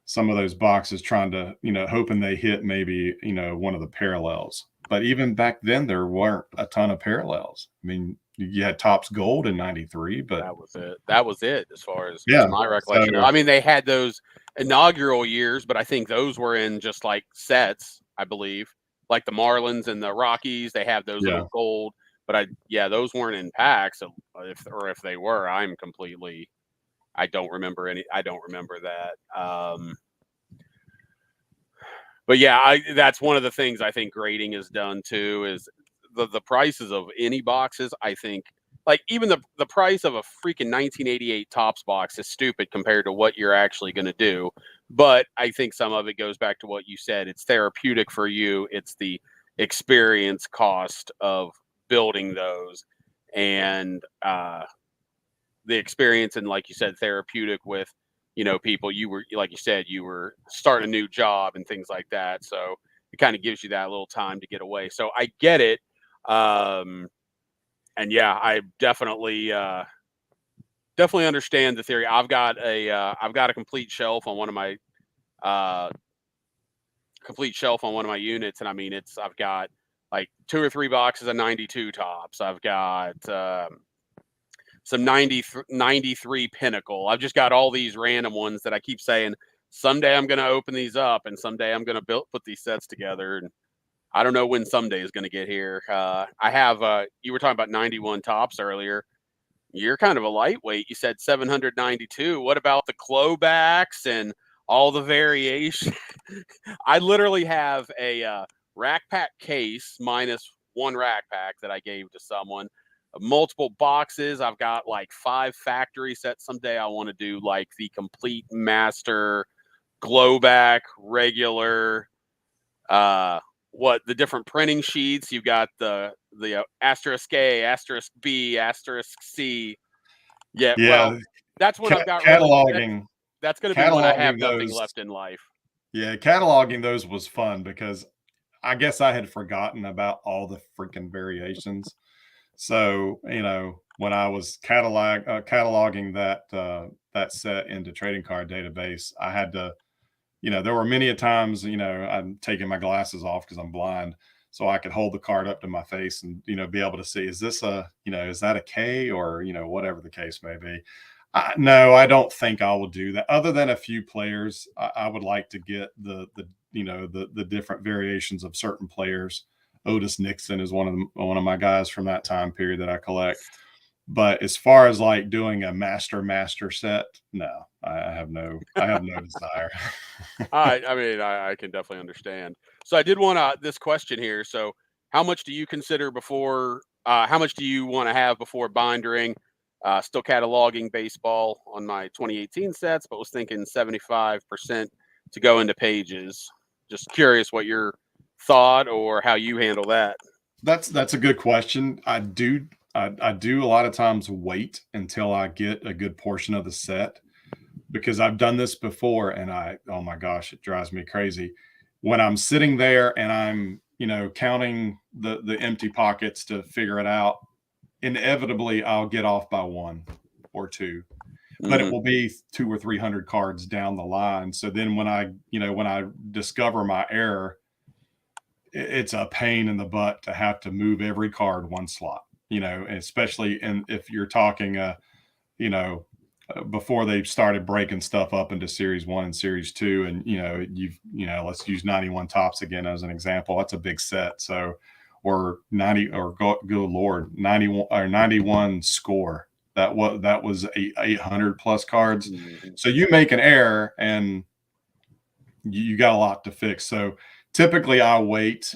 some of those boxes trying to, hoping they hit maybe, one of the parallels. But even back then, there weren't a ton of parallels. I mean, you had Topps Gold in '93, but that was it. That was it as far as yeah. my recollection. So, I mean, they had those inaugural years, but I think those were in just like sets, I believe. Like the Marlins and the Rockies, they have those yeah. little gold. But those weren't in packs. So if they were, I don't remember any. I don't remember that. But yeah, that's one of the things I think grading has done too, is the prices of any boxes. I think like even the price of a freaking 1988 Topps box is stupid compared to what you're actually going to do. But I think some of it goes back to what you said. It's therapeutic for you. It's the experience cost of building those, and the experience, and like you said, therapeutic with people. You were, like you said, you were starting a new job and things like that, so it kind of gives you that little time to get away. So I get it. And yeah, I definitely understand the theory. I've got a complete shelf on one of my units, and I mean, I've got like 2 or 3 boxes of 92 Topps. I've got some 93 Pinnacle. I've just got all these random ones that I keep saying someday I'm going to open these up, and someday I'm going to put these sets together. And I don't know when someday is going to get here. I have you were talking about 91 Topps earlier. You're kind of a lightweight. You said 792. What about the Clobacks and all the variation? I literally have a rack pack case minus 1 rack pack that I gave to someone. Multiple boxes. I've got like 5 factory sets. Someday I want to do like the complete master Glowback regular. The different printing sheets. You've got the asterisk A, asterisk B, asterisk C. Yeah. Well, that's when I've got cataloging. That's going to be when I have nothing left in life. Yeah, cataloging those was fun because I guess I had forgotten about all the freaking variations. So, when I was cataloging that set into trading card database, I had to, there were many a times, I'm taking my glasses off because I'm blind, so I could hold the card up to my face and, be able to see, is this is that a K or, whatever the case may be. No, I don't think I will do that. Other than a few players, I would like to get the different variations of certain players. Otis Nixon is one of my guys from that time period that I collect. But as far as like doing a master set, no, I have no desire. I can definitely understand. So I did want this question here. So how much do you consider how much do you want to have before bindering? Still cataloging baseball on my 2018 sets, but was thinking 75% to go into pages. Just curious what your thought or how you handle that. That's a good question. I do a lot of times wait until I get a good portion of the set, because I've done this before and oh my gosh, it drives me crazy when I'm sitting there and I'm, counting the empty pockets to figure it out. Inevitably I'll get off by 1 or 2, but it will be 200 or 300 cards down the line. So then when I discover my error, it's a pain in the butt to have to move every card 1 slot, especially if you're talking, before they started breaking stuff up into series 1 and series 2. And, let's use 91 Topps again as an example. That's a big set. So, or 90, or good Lord, 91 or 91 score. That was 800 plus cards. Mm-hmm. So you make an error and you got a lot to fix. So typically I'll wait.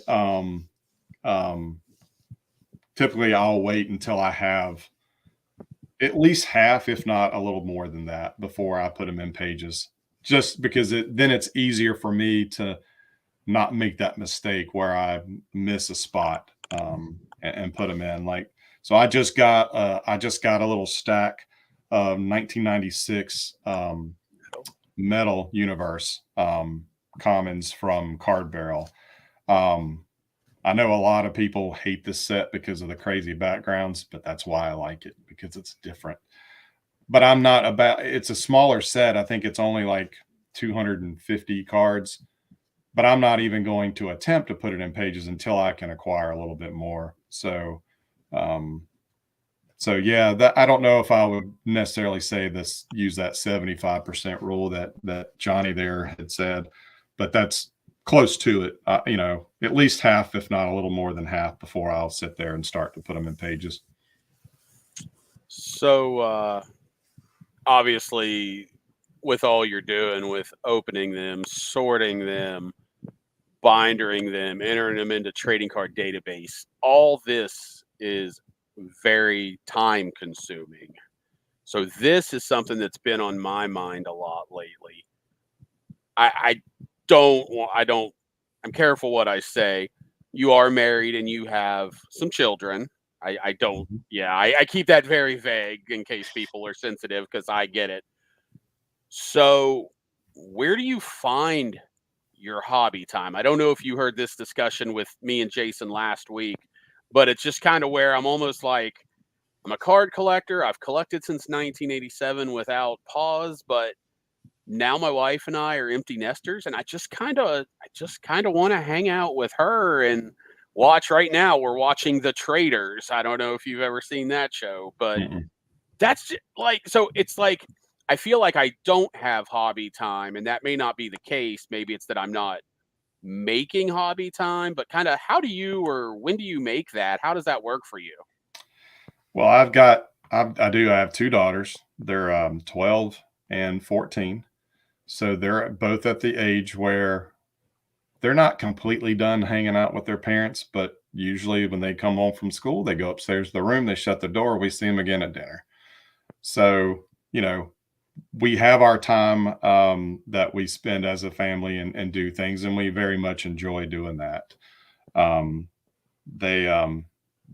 Typically I'll wait until I have at least half, if not a little more than that, before I put them in pages, just because then it's easier for me to not make that mistake where I miss a spot. and put them in. Like, so I just got a little stack of 1996 Metal Universe commons from Card Barrel. I know a lot of people hate this set because of the crazy backgrounds, but that's why I like it, because it's different. But I'm not about, it's a smaller set. I think it's only like 250 cards, but I'm not even going to attempt to put it in pages until I can acquire a little bit more. So, so yeah, that I don't know if I would necessarily say this, use that 75% rule that Johnny there had said, but that's close to it. You know, at least half, if not a little more than half, before I'll sit there and start to put them in pages. So obviously, with all you're doing with opening them, sorting them, bindering them, entering them into trading card database, all this is very time consuming. So this is something that's been on my mind a lot lately. I don't want, I'm careful what I say. You are married and you have some children. I don't, yeah, I keep that very vague in case people are sensitive, because I get it. So where do you find your hobby time? I don't know if you heard this discussion with me and Jason last week, but it's just kind of where I'm almost like, I'm a card collector. I've collected since 1987 without pause, but now my wife and I are empty nesters, and I just kind of want to hang out with her and watch. Right now we're watching The Traders. I don't know if you've ever seen that show, but that's like, so it's like, I feel like I don't have hobby time, and that may not be the case. Maybe it's that I'm not making hobby time, but kind of how do you, or when do you make that? How does that work for you? Well, I have two daughters. They're 12 and 14. So they're both at the age where they're not completely done hanging out with their parents, but usually when they come home from school, they go upstairs to the room, they shut the door, we see them again at dinner. So, you know, we have our time that we spend as a family and do things, and we very much enjoy doing that. Um, they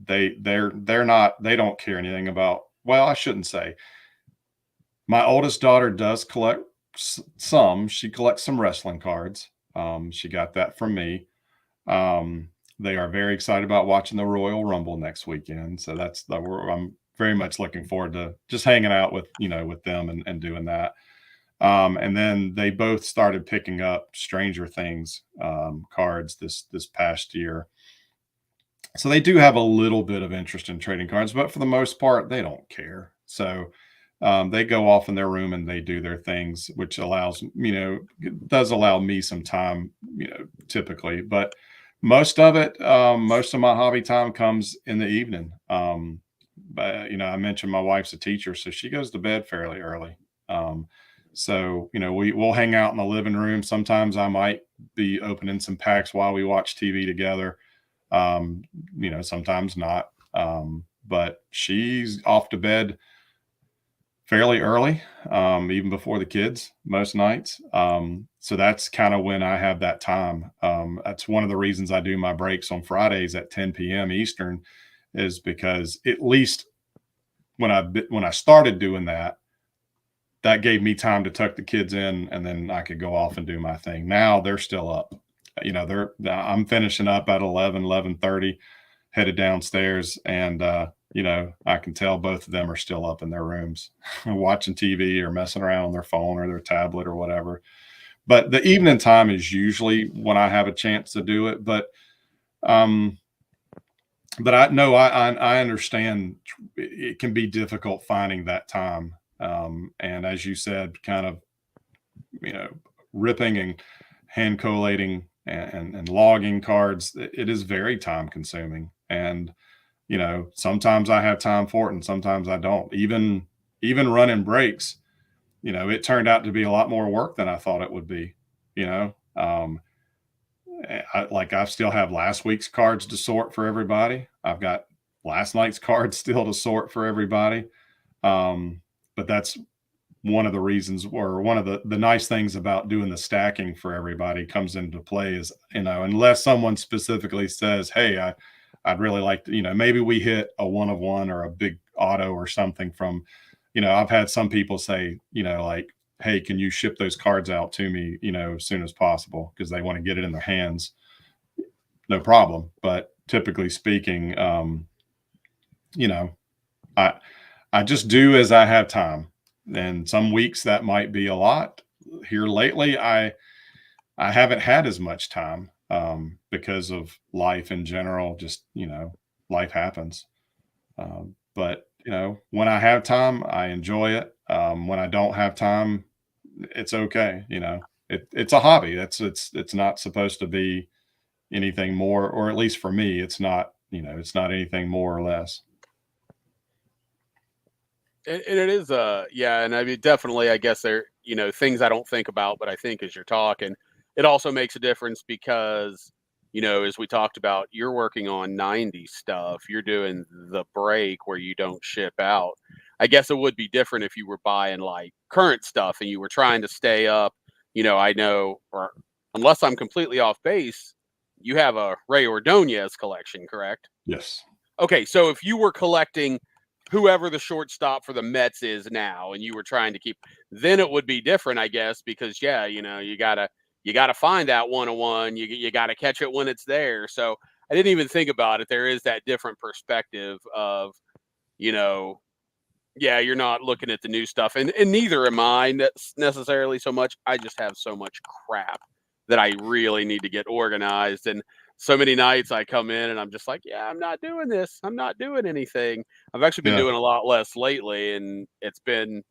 they're not, they don't care anything about, well, I shouldn't say. My oldest daughter does collect some. She collects some wrestling cards. She got that from me. They are very excited about watching the Royal Rumble next weekend. So I'm very much looking forward to just hanging out with, with them and doing that. And then they both started picking up Stranger Things cards this past year. So they do have a little bit of interest in trading cards, but for the most part, they don't care. So they go off in their room and they do their things, which allows, does allow me some time, typically. But most of it, most of my hobby time comes in the evening. But, I mentioned my wife's a teacher, so she goes to bed fairly early. So, we'll hang out in the living room. Sometimes I might be opening some packs while we watch TV together. Sometimes not. But she's off to bed fairly early, even before the kids most nights. So that's kind of when I have that time. That's one of the reasons I do my breaks on Fridays at 10 p.m. Eastern, is because at least when I started doing that, that gave me time to tuck the kids in, and then I could go off and do my thing. Now they're still up. I'm finishing up at 11:30, headed downstairs, and I can tell both of them are still up in their rooms watching TV or messing around on their phone or their tablet or whatever. But the evening time is usually when I have a chance to do it. But I know I understand it can be difficult finding that time. And as you said, kind of, ripping and hand collating and logging cards, it is very time consuming. And, sometimes I have time for it and sometimes I don't. Even running breaks, it turned out to be a lot more work than I thought it would be. I still have last week's cards to sort for everybody. I've got last night's cards still to sort for everybody. But that's one of the reasons, or one of the nice things about doing the stacking for everybody comes into play is, unless someone specifically says, hey, I'd really like to, maybe we hit a one of one or a big auto or something from, I've had some people say, like, hey, can you ship those cards out to me, as soon as possible because they want to get it in their hands. No problem. But typically speaking, you know, I I just do as I have time. And some weeks that might be a lot. Here lately, I haven't had as much time because of life in general. Just life happens. But when I have time, I enjoy it. When I don't have time, it's okay. It's a hobby. It's not supposed to be anything more, or at least for me, it's not. It's not anything more or less. And it is, yeah, and I mean, definitely, I guess there, things I don't think about, but I think as you're talking, it also makes a difference because, as we talked about, you're working on 90 stuff, you're doing the break where you don't ship out. I guess it would be different if you were buying like current stuff and you were trying to stay up, I know, or unless I'm completely off base, you have a Ray Ordonez collection, correct? Yes. Okay, so if you were collecting whoever the shortstop for the Mets is now, and you were trying to keep, then it would be different, I guess, because yeah, you gotta find that 101. You gotta catch it when it's there. So I didn't even think about it. There is that different perspective of, you know, yeah, you're not looking at the new stuff, and neither am I necessarily so much. I just have so much crap that I really need to get organized, and so many nights I come in and I'm just like, yeah, I'm not doing this. I'm not doing anything. I've actually been Yeah. doing a lot less lately, and it's been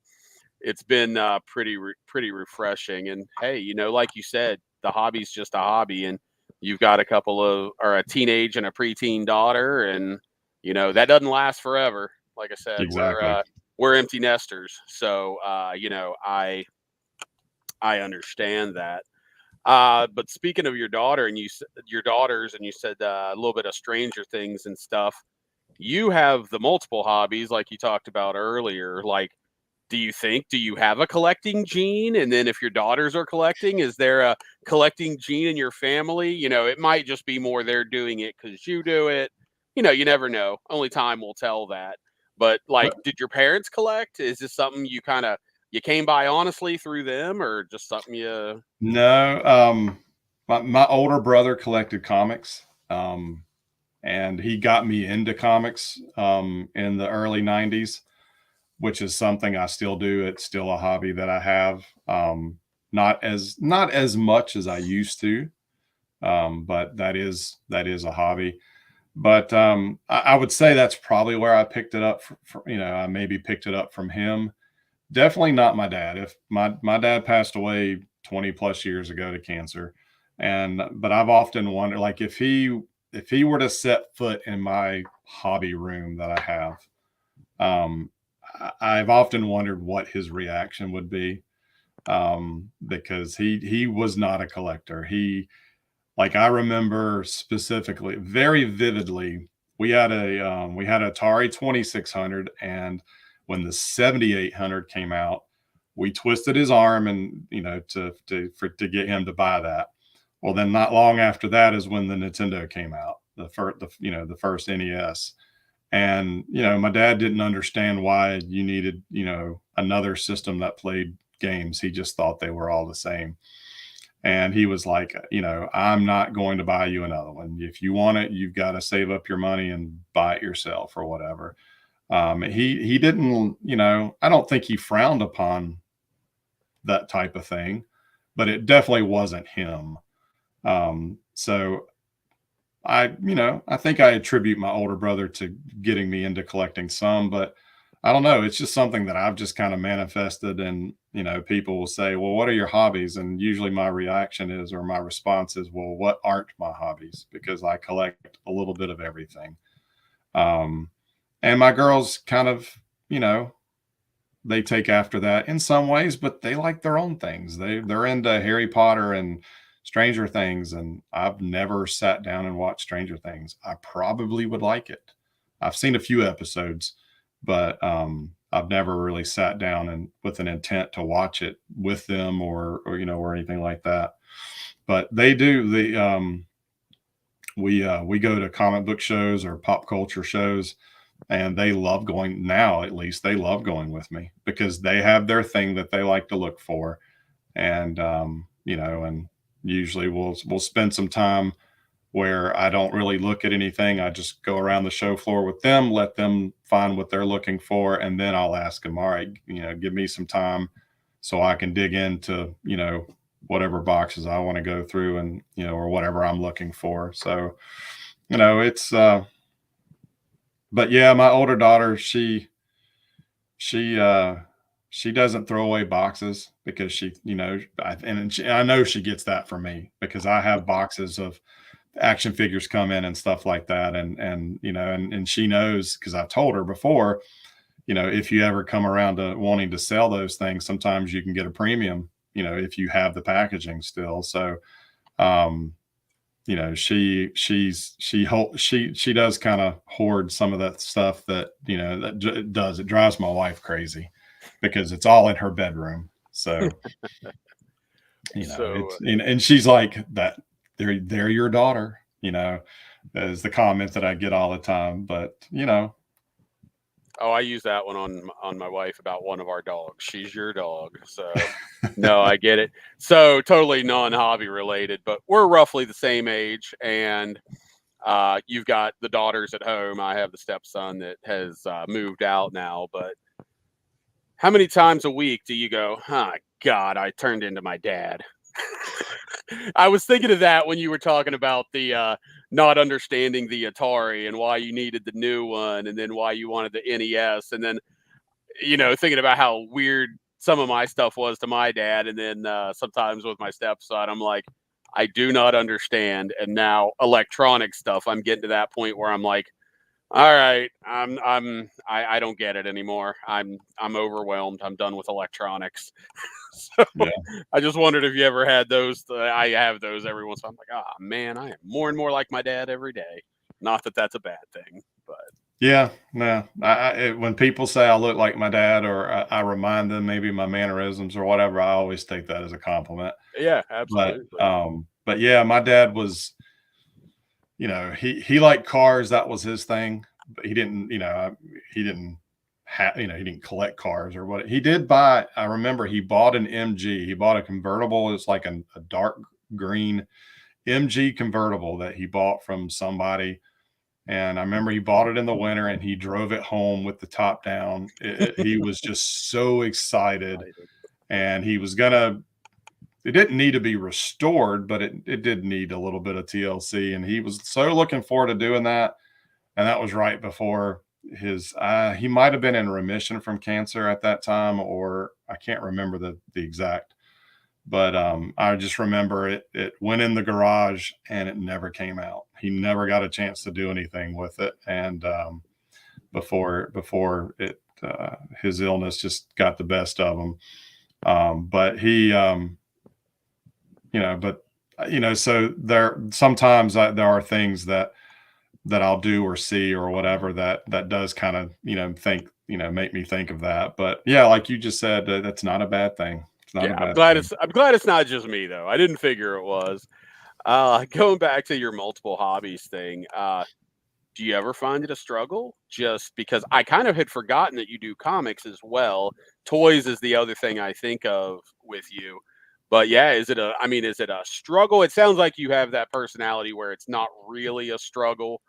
pretty refreshing. And hey, like you said, the hobby's just a hobby, and you've got a couple of or a teenage and a preteen daughter, and that doesn't last forever. Like I said, Exactly. we're empty nesters, so I understand that. But speaking of your daughter and your daughters, and you said a little bit of Stranger Things and stuff. You have the multiple hobbies, like you talked about earlier. Like, do you have a collecting gene? And then if your daughters are collecting, is there a collecting gene in your family? It might just be more they're doing it because you do it. You never know. Only time will tell that. But like, But did your parents collect? Is this something you came by honestly through them, or just something you? no, my older brother collected comics. And he got me into comics in the early 90s, which is something I still do. It's still a hobby that I have. Not as much as I used to, but that is a hobby. But I would say that's probably where I picked it up. I maybe picked it up from him. Definitely not my dad. If my dad passed away 20 plus years ago to cancer, and but I've often wondered, like, if he were to set foot in my hobby room that I have, um, I've often wondered what his reaction would be, because he was not a collector. Like, I remember specifically, very vividly, we had Atari 2600, and when the 7800 came out, we twisted his arm, and to get him to buy that. Well, then not long after that is when the Nintendo came out, the first NES. And my dad didn't understand why you needed another system that played games. He just thought they were all the same. And he was like, I'm not going to buy you another one. If you want it, you've got to save up your money and buy it yourself or whatever. He didn't, I don't think he frowned upon that type of thing, but it definitely wasn't him. So I think I attribute my older brother to getting me into collecting some, but I don't know. It's just something that I've just kind of manifested. And, people will say, well, what are your hobbies? And usually my reaction is, or my response is, well, what aren't my hobbies? Because I collect a little bit of everything. Um, and my girls kind of, you know, they take after that in some ways, but they like their own things. They're into Harry Potter and Stranger Things, and I've never sat down and watched Stranger Things. I probably would like it. I've seen a few episodes, but I've never really sat down and with an intent to watch it with them, or anything like that. But they do. The we go to comic book shows or pop culture shows, and they love going now. At least they love going with me because they have their thing that they like to look for, and and usually we'll spend some time where I don't really look at anything. I just go around the show floor with them, let them find what they're looking for, and then I'll ask them, all right, give me some time so I can dig into, whatever boxes I want to go through and, or whatever I'm looking for. So, it's but yeah, my older daughter, she she doesn't throw away boxes because I know she gets that from me because I have boxes of action figures come in and stuff like that. And she knows because I've told her before, if you ever come around to wanting to sell those things, sometimes you can get a premium, if you have the packaging still. So, she does kind of hoard some of that stuff that, it drives my wife crazy because it's all in her bedroom. So, So and she's like that. They're your daughter, is the comment that I get all the time. But oh, I use that one on my wife about one of our dogs. She's your dog. So no, I get it. So totally non-hobby related, but we're roughly the same age, and you've got the daughters at home. I have the stepson that has moved out now. But how many times a week do you go, oh, God, I turned into my dad? I was thinking of that when you were talking about the not understanding the Atari and why you needed the new one, and then why you wanted the NES, and then thinking about how weird some of my stuff was to my dad, and then sometimes with my stepson, I'm like, I do not understand. And now electronic stuff, I'm getting to that point where I'm like, all right, I don't get it anymore. I'm overwhelmed. I'm done with electronics. So yeah. I just wondered if you ever had those. I have those every once in a while. I'm like, ah, man, I am more and more like my dad every day. Not that that's a bad thing, but Yeah, no. When people say I look like my dad, or I remind them maybe my mannerisms or whatever, I always take that as a compliment. yeah, But absolutely. yeah, my dad was, he liked cars. That was his thing. But he didn't have, he didn't collect cars or what. He did buy. I remember he bought an MG. He bought a convertible. It's like a dark green MG convertible that he bought from somebody. And I remember he bought it in the winter and he drove it home with the top down. He was just so excited, and he was gonna. It didn't need to be restored, but it did need a little bit of TLC, and he was so looking forward to doing that. And that was right before his. He might have been in remission from cancer at that time, or I can't remember the exact. But I just remember it went in the garage and it never came out. He never got a chance to do anything with it, and before it his illness just got the best of him. But he but so there sometimes there are things that I'll do or see or whatever that does kind of make me think of that. But yeah, like you just said, that's not a bad thing. It's not Yeah, a bad thing. I'm glad it's not just me though. I didn't figure it was. Going back to your multiple hobbies thing, do you ever find it a struggle? Just because I kind of had forgotten that you do comics as well. Toys is the other thing I think of with you. But yeah, is it a struggle? It sounds like you have that personality where it's not really a struggle,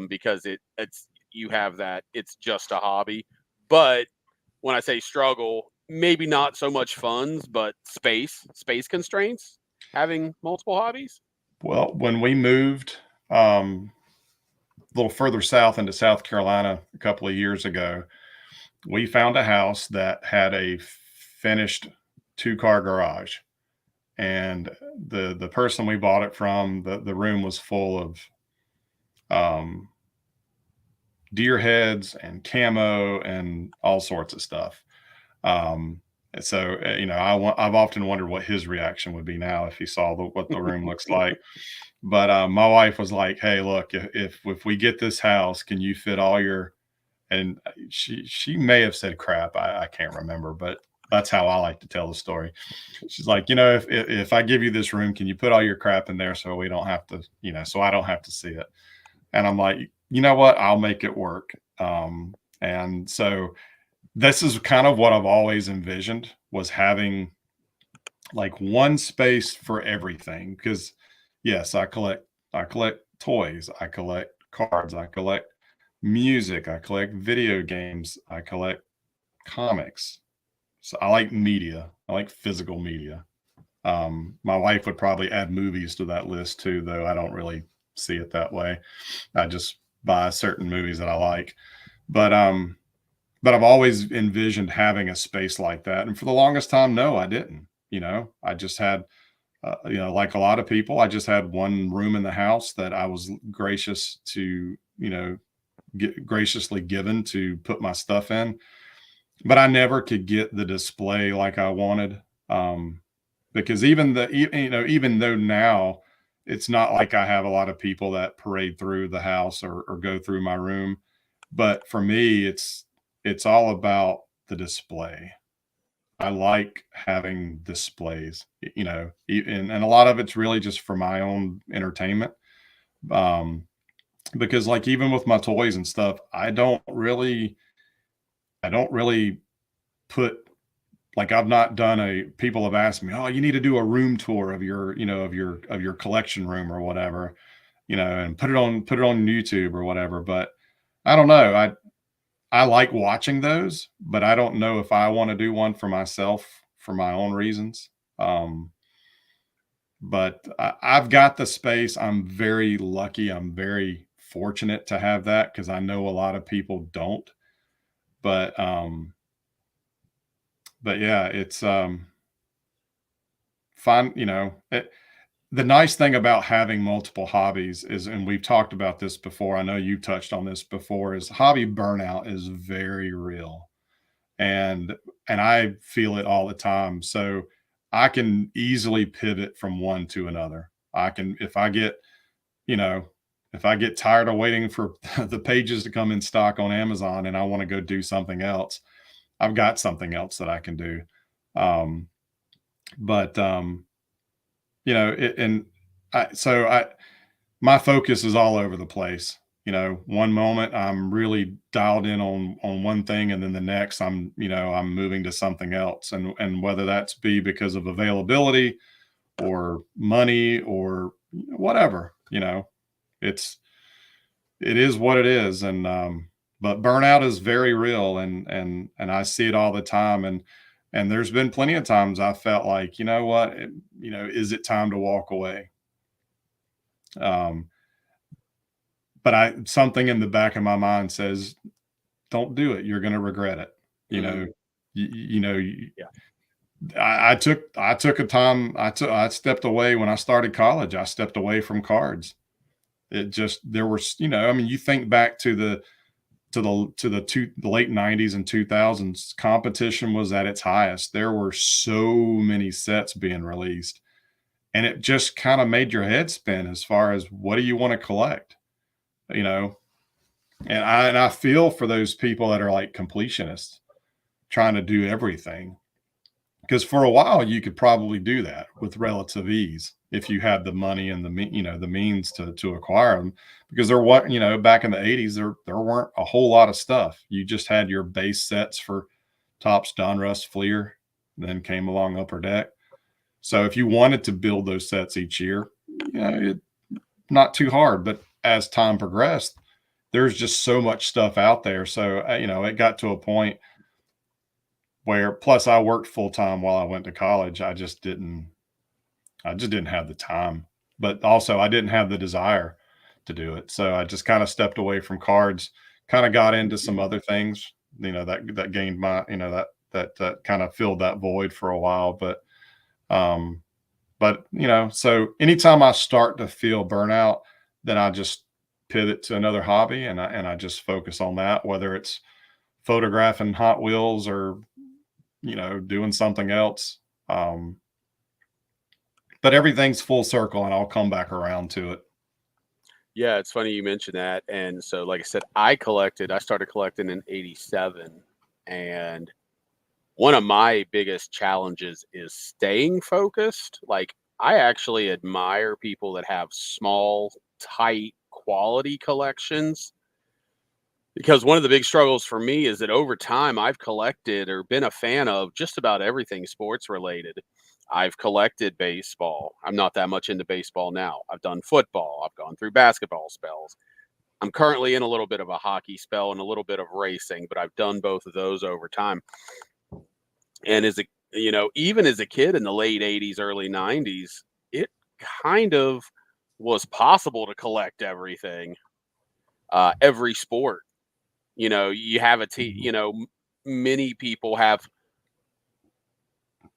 because it's you have that it's just a hobby. But when I say struggle, maybe not so much funds, but space constraints, having multiple hobbies. Well, when we moved a little further south into South Carolina a couple of years ago, we found a house that had a finished two-car garage. And the person we bought it from, the room was full of um, deer heads and camo and all sorts of stuff. So I've often wondered what his reaction would be now if he saw what the room looks like. But my wife was like, "Hey, look, if we get this house, can you fit all your?" And she may have said crap. I can't remember, but That's how I like to tell the story. She's like, you know, if I give you this room, can you put all your crap in there so we don't have to, you know, so I don't have to see it? And I'm like, you know what? I'll make it work. And so this is kind of what I've always envisioned, was having like one space for everything. Because yes, I collect toys, I collect cards, I collect music, I collect video games, I collect comics. So I like media. I like physical media. My wife would probably add movies to that list too, though I don't really see it that way. I just buy certain movies that I like. But I've always envisioned having a space like that. And for the longest time, no, I didn't. You know, I just had you know, like a lot of people, I just had one room in the house that I was gracious to, you know, graciously given to put my stuff in, but I never could get the display like I wanted. Because you know, even though now it's not like I have a lot of people that parade through the house or go through my room, but for me, it's all about the display. I like having displays, you know, and a lot of it's really just for my own entertainment. Um, because like even with my toys and stuff, I don't really put, like, I've not done a people have asked me, "Oh, you need to do a room tour of your, you know, of your collection room or whatever, you know, and put it on YouTube or whatever." But I don't know. I like watching those, but I don't know if I want to do one for myself for my own reasons. Um, but I've got the space. I'm very lucky. I'm very fortunate to have that because I know a lot of people don't. But but yeah, it's fun. You know, the nice thing about having multiple hobbies is, and we've talked about this before. I know you touched on this before. Is hobby burnout is very real, and I feel it all the time. So I can easily pivot from one to another. I can, if I get, you know, if I get tired of waiting for the pages to come in stock on Amazon and I want to go do something else, I've got something else that I can do. Um, but you know, and I my focus is all over the place. You know, one moment I'm really dialed in on one thing, and then the next I'm, you know, I'm moving to something else, and whether that's be because of availability or money or whatever, you know, it's it is what it is, and but burnout is very real, and I see it all the time, and there's been plenty of times I felt like, you know what, you know, is it time to walk away? Um, but I something in the back of my mind says, "Don't do it. You're going to regret it." You know, Mhm. you know, Yeah. I took a time. I stepped away when I started college. I stepped away from cards. It just there was, you know, I mean, you think back to the late 90s and 2000s, competition was at its highest. There were so many sets being released, and it just kind of made your head spin as far as what do you want to collect, you know? And I feel for those people that are like completionists trying to do everything, because for a while you could probably do that with relative ease if you had the money and you know, the means to acquire them, because there what, you know, back in the 80s there weren't a whole lot of stuff. You just had your base sets for Topps, Donruss, Fleer, then came along Upper Deck. So if you wanted to build those sets each year, you know, not too hard. But as time progressed, there's just so much stuff out there. So you know, it got to a point where, plus I worked full time while I went to college. I just didn't have the time, but also I didn't have the desire to do it. So I just kind of stepped away from cards, kind of got into some other things, you know, that gained my, you know, that kind of filled that void for a while. Um, but you know, so anytime I start to feel burnout, then I just pivot to another hobby, and I just focus on that, whether it's photographing Hot Wheels or, you know, doing something else. Um, but everything's full circle, and I'll come back around to it. Yeah, it's funny you mentioned that. And so, like I said, I started collecting in '87, and one of my biggest challenges is staying focused. Like, I actually admire people that have small, tight, quality collections because one of the big struggles for me is that over time I've collected or been a fan of just about everything sports related. I've collected baseball. I'm not that much into baseball now. I've done football. I've gone through basketball spells. I'm currently in a little bit of a hockey spell and a little bit of racing, but I've done both of those over time. And as a even as a kid in the late 80s, early 90s, it kind of was possible to collect everything, every sport. You have a team, Mhm. many people have,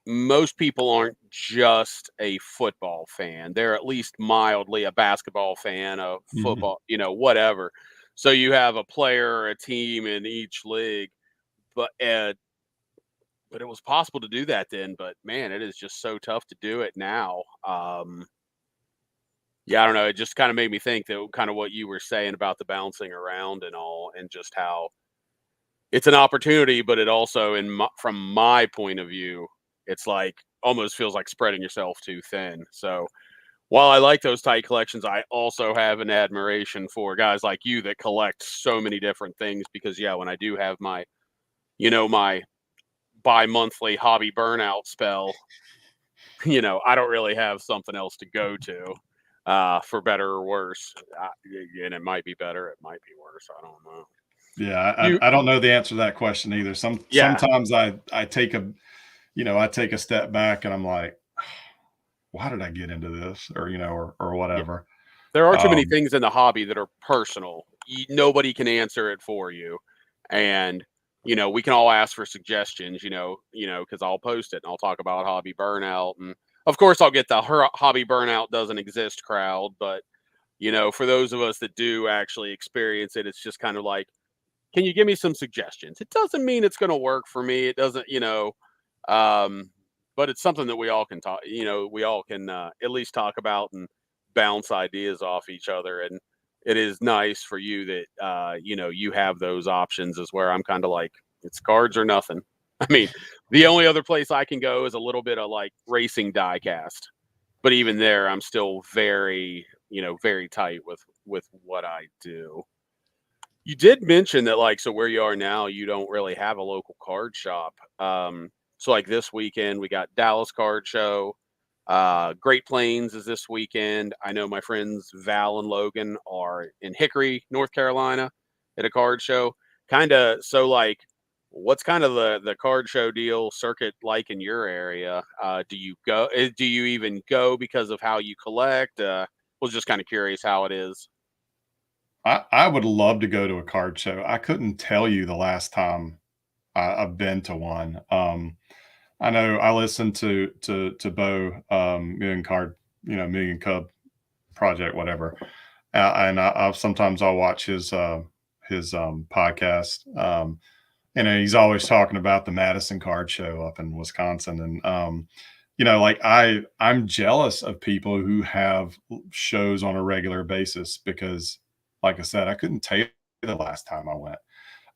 most people aren't just a football fan. They're at least mildly a basketball fan, of Mhm. football, whatever. So you have a player or a team in each league, but but it was possible to do that then. But man, it is just so tough to do it now. Yeah, I don't know. It just kind of made me think that kind of what you were saying about the bouncing around and all, and just how it's an opportunity, but it also, from my point of view, it's like almost feels like spreading yourself too thin. So while I like those tight collections, I also have an admiration for guys like you that collect so many different things. Because yeah, when I do have my bi-monthly hobby burnout spell, I don't really have something else to go to, for better or worse. And it might be better, it might be worse. I don't know. Yeah, You, I don't know the answer to that question either. yeah, Sometimes I take a I take a step back and I'm like, why did I get into this, or or yeah. whatever. There are too many Um, things in the hobby that are personal. Nobody can answer it for you, and we can all ask for suggestions. Because I'll post it and I'll talk about hobby burnout, and of course I'll get the hobby burnout doesn't exist crowd. But for those of us that do actually experience it, it's just kind of like, can you give me some suggestions? It doesn't mean it's going to work for me. It doesn't, um, but it's something that we all can talk. We all can, at least talk about and bounce ideas off each other. And it is nice for you that you have those options. Is where I'm kind of like, it's cards or nothing. I mean, the only other place I can go is a little bit of like racing diecast, but even there, I'm still very, very tight with what I do. You did mention that, like, so where you are now, you don't really have a local card shop. So like this weekend, we got Dallas Card Show. Great Plains is this weekend. I know my friends Val and Logan are in Hickory, North Carolina, at a card show. Kind of, so like, what's kind of the card show deal circuit like in your area? Do you go? Do you even go because of how you collect? Was just kind of curious how it is. I would love to go to a card show. I couldn't tell you the last time I've been to one. I know I listened to Bo, Million Card, Million Cub Project, whatever, and sometimes I'll watch his podcast. And he's always talking about the Madison Card Show up in Wisconsin, and like I'm jealous of people who have shows on a regular basis because, like I said, I couldn't tell you the last time I went.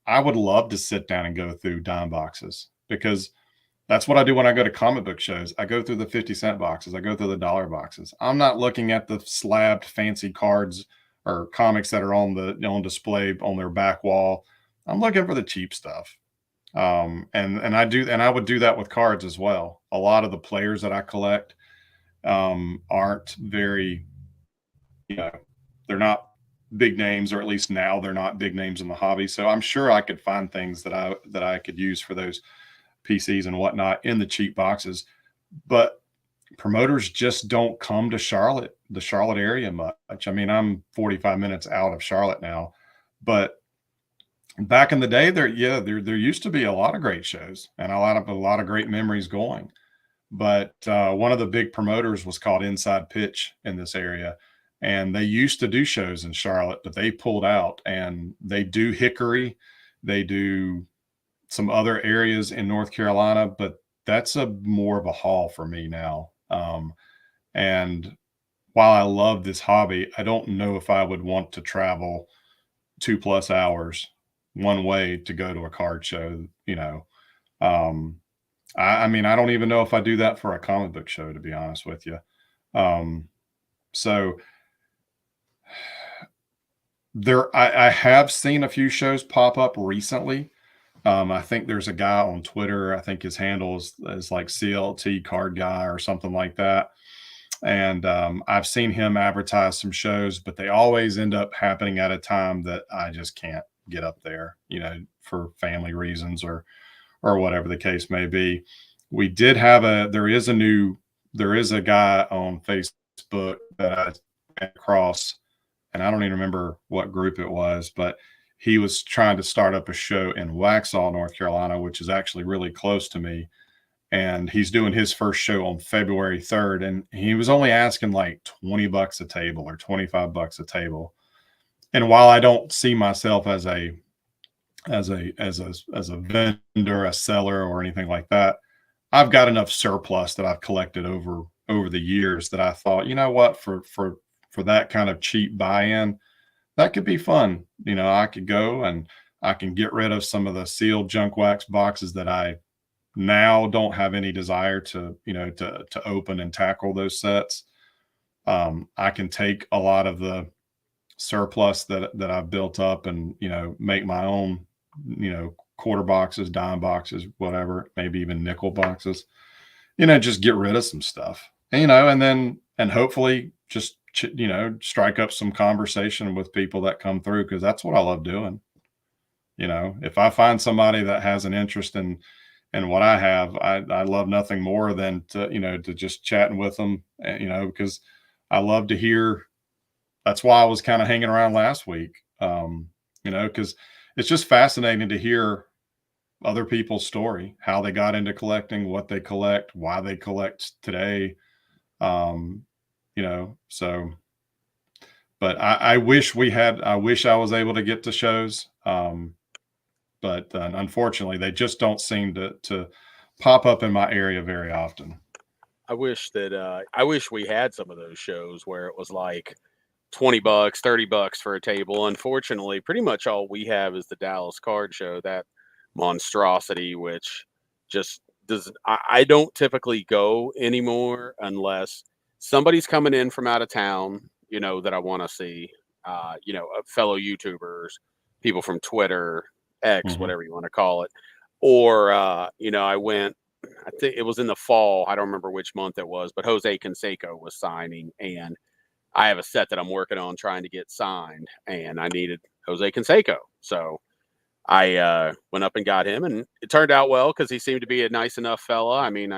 I would love to sit down and go through dime boxes because that's what I do when I go to comic book shows. I go through the 50-cent boxes, I go through the dollar boxes. I'm not looking at the slabbed fancy cards or comics that are on display on their back wall. I'm looking for the cheap stuff. And I would do that with cards as well. A lot of the players that I collect aren't very, you know, they're not big names, or at least now they're not big names in the hobby. So I'm sure I could find things that I could use for those PCs and whatnot in the cheap boxes. But promoters just don't come to Charlotte, the Charlotte area much. I mean, I'm 45 minutes out of Charlotte now, but back in the day, there used to be a lot of great shows and a lot of great memories going. But one of the big promoters was called Inside Pitch in this area, and they used to do shows in Charlotte, but they pulled out. And they do Hickory, they do some other areas in North Carolina, but that's a more of a haul for me now. And while I love this hobby, I don't know if I would want to travel 2+ hours one way to go to a card show. Um, I mean, I don't even know if I do that for a comic book show, to be honest with you. So I have seen a few shows pop up recently. I think there's a guy on Twitter. I think his handle is like CLT Card Guy or something like that. And I've seen him advertise some shows, but they always end up happening at a time that I just can't get up there, for family reasons or whatever the case may be. We did have there is a guy on Facebook that I came across, and I don't even remember what group it was, but he was trying to start up a show in Waxhaw, North Carolina, which is actually really close to me. And he's doing his first show on February 3rd. And he was only asking like $20 a table or $25 a table. And while I don't see myself as a vendor, a seller, or anything like that, I've got enough surplus that I've collected over the years that I thought, you know what, for that kind of cheap buy-in, that could be fun. I could go and I can get rid of some of the sealed junk wax boxes that I now don't have any desire to, to open and tackle those sets. I can take a lot of the surplus that I've built up and, make my own, quarter boxes, dime boxes, whatever, maybe even nickel boxes, just get rid of some stuff, and hopefully just, strike up some conversation with people that come through. Cause that's what I love doing. If I find somebody that has an interest in what I have, I love nothing more than to just chatting with them, because I love to hear. That's why I was kind of hanging around last week, because it's just fascinating to hear other people's story, how they got into collecting, what they collect, why they collect today. So, but I wish I wish I was able to get to shows. But unfortunately, they just don't seem to pop up in my area very often. I wish we had some of those shows where it was like $20, $30 for a table. Unfortunately, pretty much all we have is the Dallas Card Show, that monstrosity, which just does. I don't typically go anymore unless somebody's coming in from out of town, that I want to see, fellow YouTubers, people from Twitter, X, Mhm. whatever you want to call it. Or, I went, I think it was in the fall. I don't remember which month it was, but Jose Canseco was signing, and I have a set that I'm working on trying to get signed, and I needed Jose Canseco. So I went up and got him, and it turned out well because he seemed to be a nice enough fella. I mean,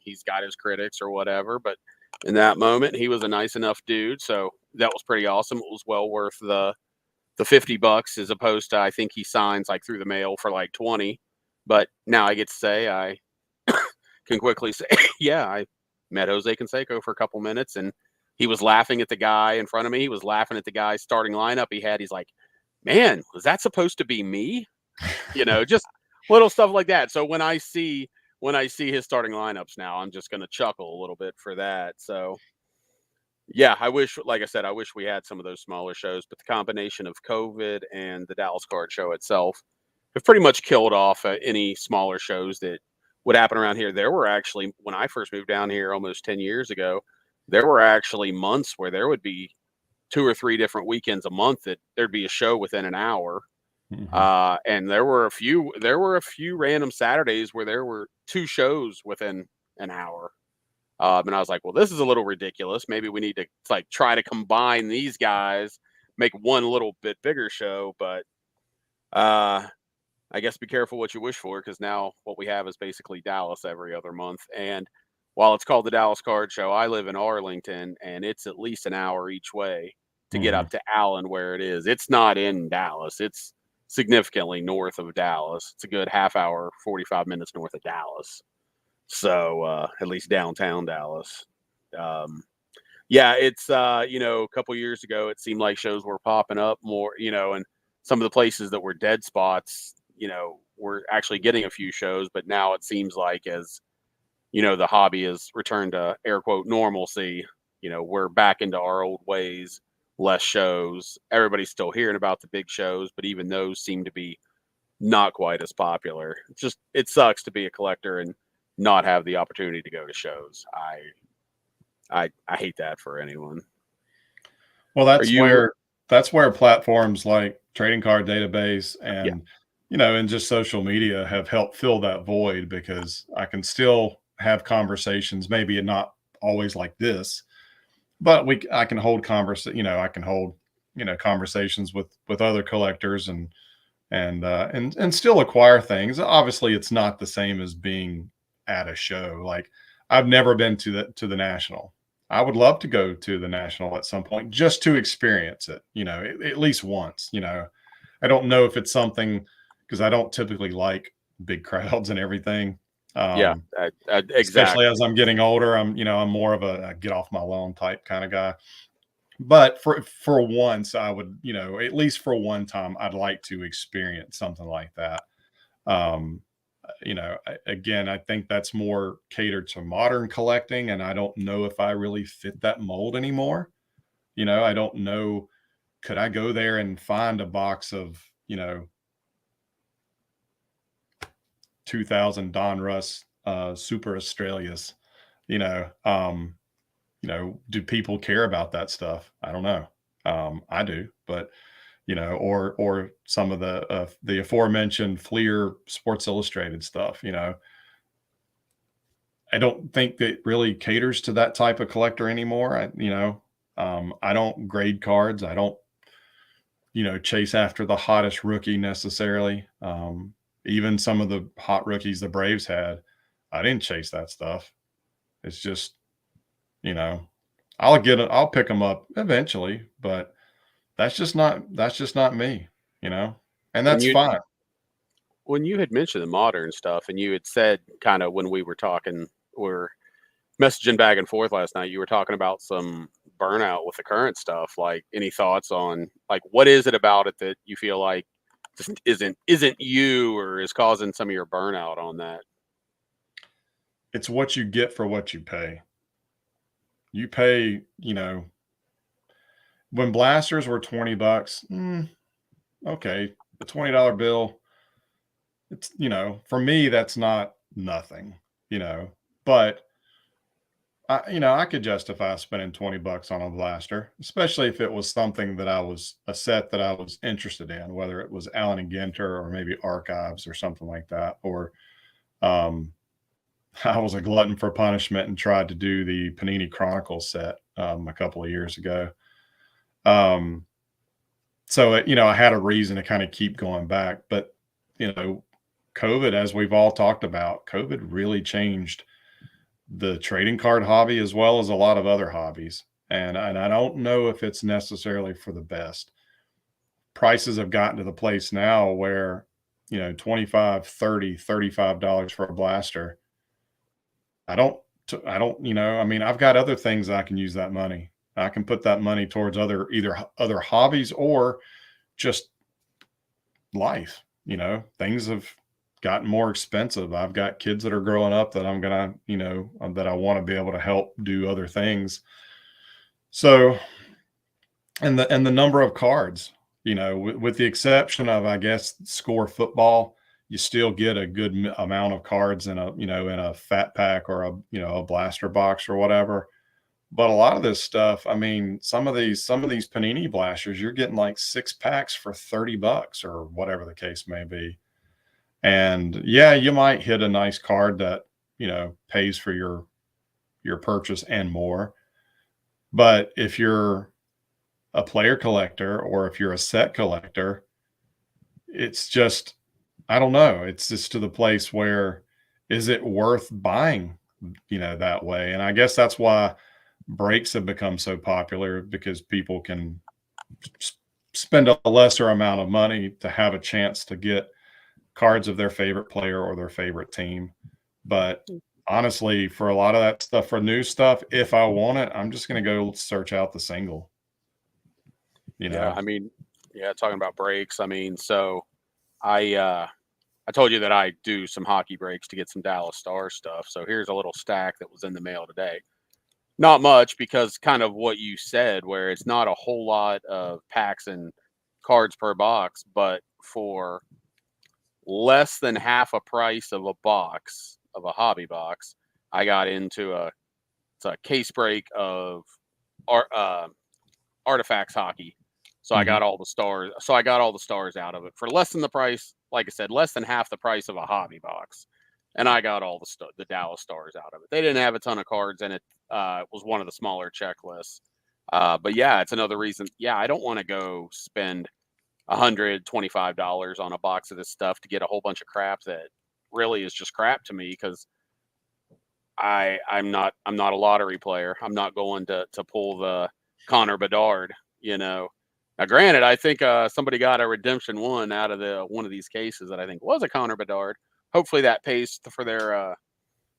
he's got his critics or whatever, but in that moment, he was a nice enough dude. So that was pretty awesome. It was well worth the $50 as opposed to, I think he signs like through the mail for like 20. But now I get to say I can quickly say, yeah, I met Jose Canseco for a couple minutes, and he was laughing at the guy in front of me. He was laughing at the guy's starting lineup he had. He's like, man, was that supposed to be me? Just little stuff like that. So when I see his starting lineups now, I'm just going to chuckle a little bit for that. So yeah, like I said, I wish we had some of those smaller shows, but the combination of COVID and the Dallas Card Show itself have pretty much killed off any smaller shows that would happen around here. There were actually, when I first moved down here almost 10 years ago, there were actually months where there would be 2 or 3 different weekends a month that there'd be a show within an hour. Mhm. And there were a few random Saturdays where there were 2 shows within an hour. And I was like, well, this is a little ridiculous. Maybe we need to like try to combine these guys, make one little bit bigger show. But I guess be careful what you wish for, because now what we have is basically Dallas every other month. And while it's called the Dallas Card Show, I live in Arlington, and it's at least an hour each way to get up Mhm. to Allen, where it is. It's not in Dallas. It's significantly north of Dallas. It's a good half hour, 45 minutes north of Dallas. So at least downtown Dallas. Um, yeah, it's a couple years ago, it seemed like shows were popping up more, and some of the places that were dead spots, were actually getting a few shows. But now it seems like as the hobby has returned to air quote normalcy, we're back into our old ways, less shows. Everybody's still hearing about the big shows, but even those seem to be not quite as popular. It sucks to be a collector and not have the opportunity to go to shows. I hate that for anyone. Well, Are you? that's where platforms like Trading Card Database and and just social media have helped fill that void, because I can still have conversations, maybe not always like this, but I can hold conversations with other collectors and still acquire things. Obviously, it's not the same as being at a show. Like, I've never been to the National. I would love to go to the National at some point just to experience it, at least once. I don't know if it's something, because I don't typically like big crowds and everything. Yeah, Um, Especially exactly. as I'm getting older, I'm more of a get off my lawn type kind of guy. But for once, I would, at least for one time, I'd like to experience something like that. Um, Again, I think that's more catered to modern collecting, and I don't know if I really fit that mold anymore. I don't know. Could I go there and find a box of 2000 Don Russ Super Australias? You know, um, do people care about that stuff? I don't know. I do, but or some of the aforementioned Fleer Sports Illustrated stuff. I don't think that really caters to that type of collector anymore. I don't grade cards. I don't chase after the hottest rookie necessarily. Even some of the hot rookies the Braves had, I didn't chase that stuff. It's just you know I'll pick them up eventually, but that's just not me, you know, and When that's you fine. when you had mentioned the modern stuff, and you had said kind of when we were talking or messaging back and forth last night, you were talking about some burnout with the current stuff. Like, any thoughts on, like, what is it about it that you feel like just isn't you, or is causing some of your burnout on that? It's what you get for what you pay. You pay, when blasters were 20 bucks, okay, the $20 bill, it's, for me, that's not nothing, you know, but I could justify spending 20 bucks on a blaster, especially if it was something a set that I was interested in, whether it was Allen and Ginter or maybe Archives or something like that. Or, um, I was a glutton for punishment and tried to do the Panini Chronicles set a couple of years ago. Um, I had a reason to kind of keep going back. But, you know, COVID, as we've all talked about, COVID really changed the trading card hobby as well as a lot of other hobbies. And I don't know if it's necessarily for the best. Prices have gotten to the place now where, 25, 30, $35 for a blaster. I don't, I don't, I mean, I've got other things I can use that money. I can put that money towards either other hobbies or just life. Things have gotten more expensive. I've got kids that are growing up that I'm gonna, that I want to be able to help do other things. So, and the number of cards, with the exception of, I guess, Score Football, you still get a good amount of cards in a fat pack or a blaster box or whatever. But a lot of this stuff, I mean, some of these Panini blasters, you're getting like 6 packs for 30 bucks or whatever the case may be. And yeah, you might hit a nice card that, pays for your purchase and more. But if you're a player collector or if you're a set collector, it's just, I don't know. It's just to the place where, is it worth buying, that way? And I guess that's why breaks have become so popular, because people can spend a lesser amount of money to have a chance to get cards of their favorite player or their favorite team. But honestly, for a lot of that stuff, for new stuff, if I want it, I'm just going to go search out the single, you Yeah, know. I mean, yeah, talking about breaks. I mean, so I told you that I do some hockey breaks to get some Dallas Stars stuff. So here's a little stack that was in the mail today. Not much, because kind of what you said, where it's not a whole lot of packs and cards per box, but for less than half a price of a box, a hobby box, I got into it's a case break of art, artifacts hockey. So I Mhm. got all the stars. So I got all the stars out of it for less than the price. Like I said, less than half the price of a hobby box, and I got all the Dallas stars out of it. They didn't have a ton of cards in it. It was one of the smaller checklists. But yeah, it's another reason. Yeah, I don't want to go spend $125 on a box of this stuff to get a whole bunch of crap that really is just crap to me because I'm not a lottery player. I'm not going to pull the Connor Bedard, you know. Now, granted, I think somebody got a redemption one out of the one of these cases that I think was a Connor Bedard. Hopefully, that pays for their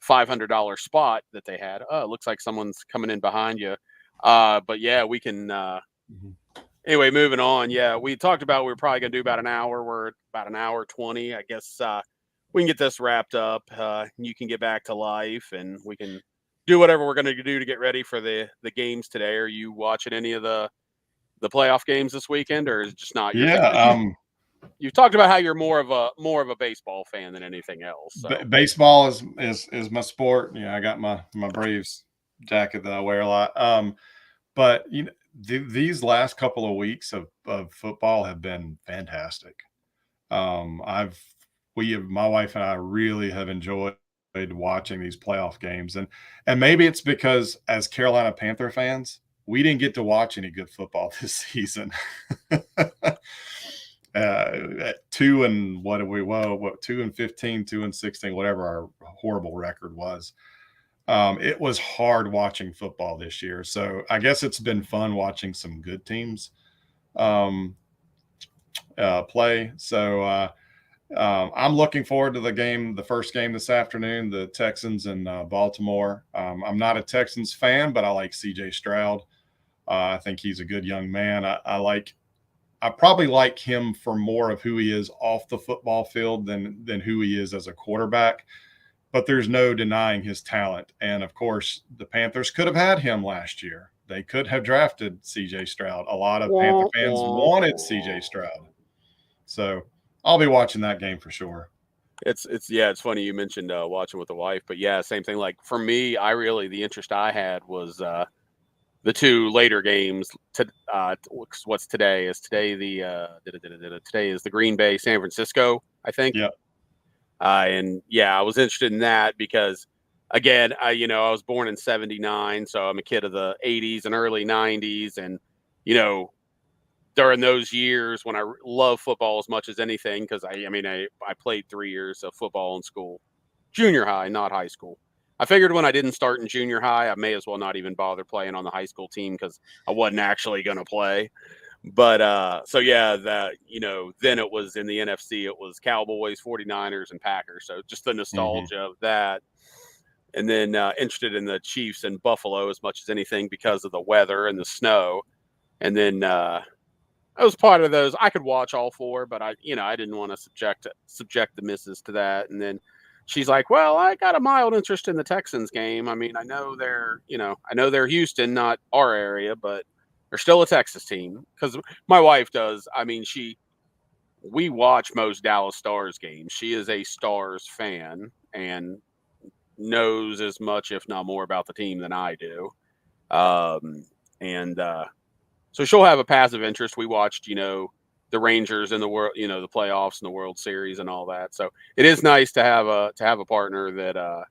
$500 spot that they had. Oh, it looks like someone's coming in behind you. But yeah, we can. Mhm. Anyway, moving on. Yeah, we talked about we were probably going to do about an hour. We're at about an hour 20. I guess we can get this wrapped up. You can get back to life, and we can do whatever we're going to do to get ready for the games today. Are you watching any of the playoff games this weekend, or is it just not your thing? Yeah, Because you've talked about how you're more of a baseball fan than anything else. So baseball is my sport. I got my Braves jacket that I wear a lot. But these last couple of weeks of football have been fantastic. I've we have my wife and I really have enjoyed watching these playoff games, and maybe it's because as Carolina Panther fans, we didn't get to watch any good football this season. At 2-15, 2-16, whatever our horrible record was. It was hard watching football this year. So I guess it's been fun watching some good teams um, play. So I'm looking forward to the first game this afternoon, the Texans and Baltimore. I'm not a Texans fan, but I like CJ Stroud. I think he's a good young man. I probably like him for more of who he is off the football field than who he is as a quarterback. But there's no denying his talent. And of course, the Panthers could have had him last year. They could have drafted CJ Stroud. A lot of Panther wah, fans wah, wanted CJ wah. Stroud. So I'll be watching that game for sure. It's yeah, it's funny you mentioned watching with the wife, but yeah, same thing. Like for me, I really the interest I had was the two later games. What's today? Is today the today is the Green Bay San Francisco, I think. Yeah. And yeah, I was interested in that because again, I was born in '79, so I'm a kid of the '80s and early '90s, and you know during those years when I love football as much as anything because I played 3 years of football in school, junior high, not high school. I figured when I didn't start in junior high, I may as well not even bother playing on the high school team because I wasn't actually going to play. But so yeah, that then it was in the NFC, it was Cowboys, 49ers, and Packers. So just the Hmm. nostalgia of that. And then interested in the Chiefs and Buffalo as much as anything because of the weather and the snow. And then I was part of those. I could watch all four, but I didn't want to subject the missus to that. And then she's like, "Well, I got a mild interest in the Texans game. I mean, I know they're Houston, not our area, but they're still a Texas team because my wife does. I mean, we watch most Dallas Stars games. She is a Stars fan and knows as much, if not more, about the team than I do. And So she'll have a passive interest. We watched, the Rangers in the world, the playoffs and the World Series and all that. So it is nice to have a partner that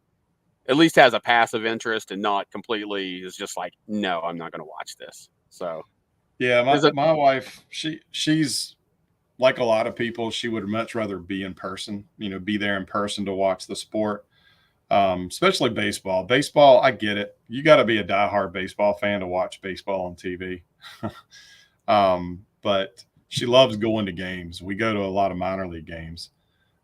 at least has a passive interest and not completely is just like, no, I'm not going to watch this. So Yeah, there's a my wife, she's like a lot of people, she would much rather be in person, be there in person to watch the sport. Especially baseball. Baseball, I get it. You got to be a diehard baseball fan to watch baseball on TV. But she loves going to games. We go to a lot of minor league games.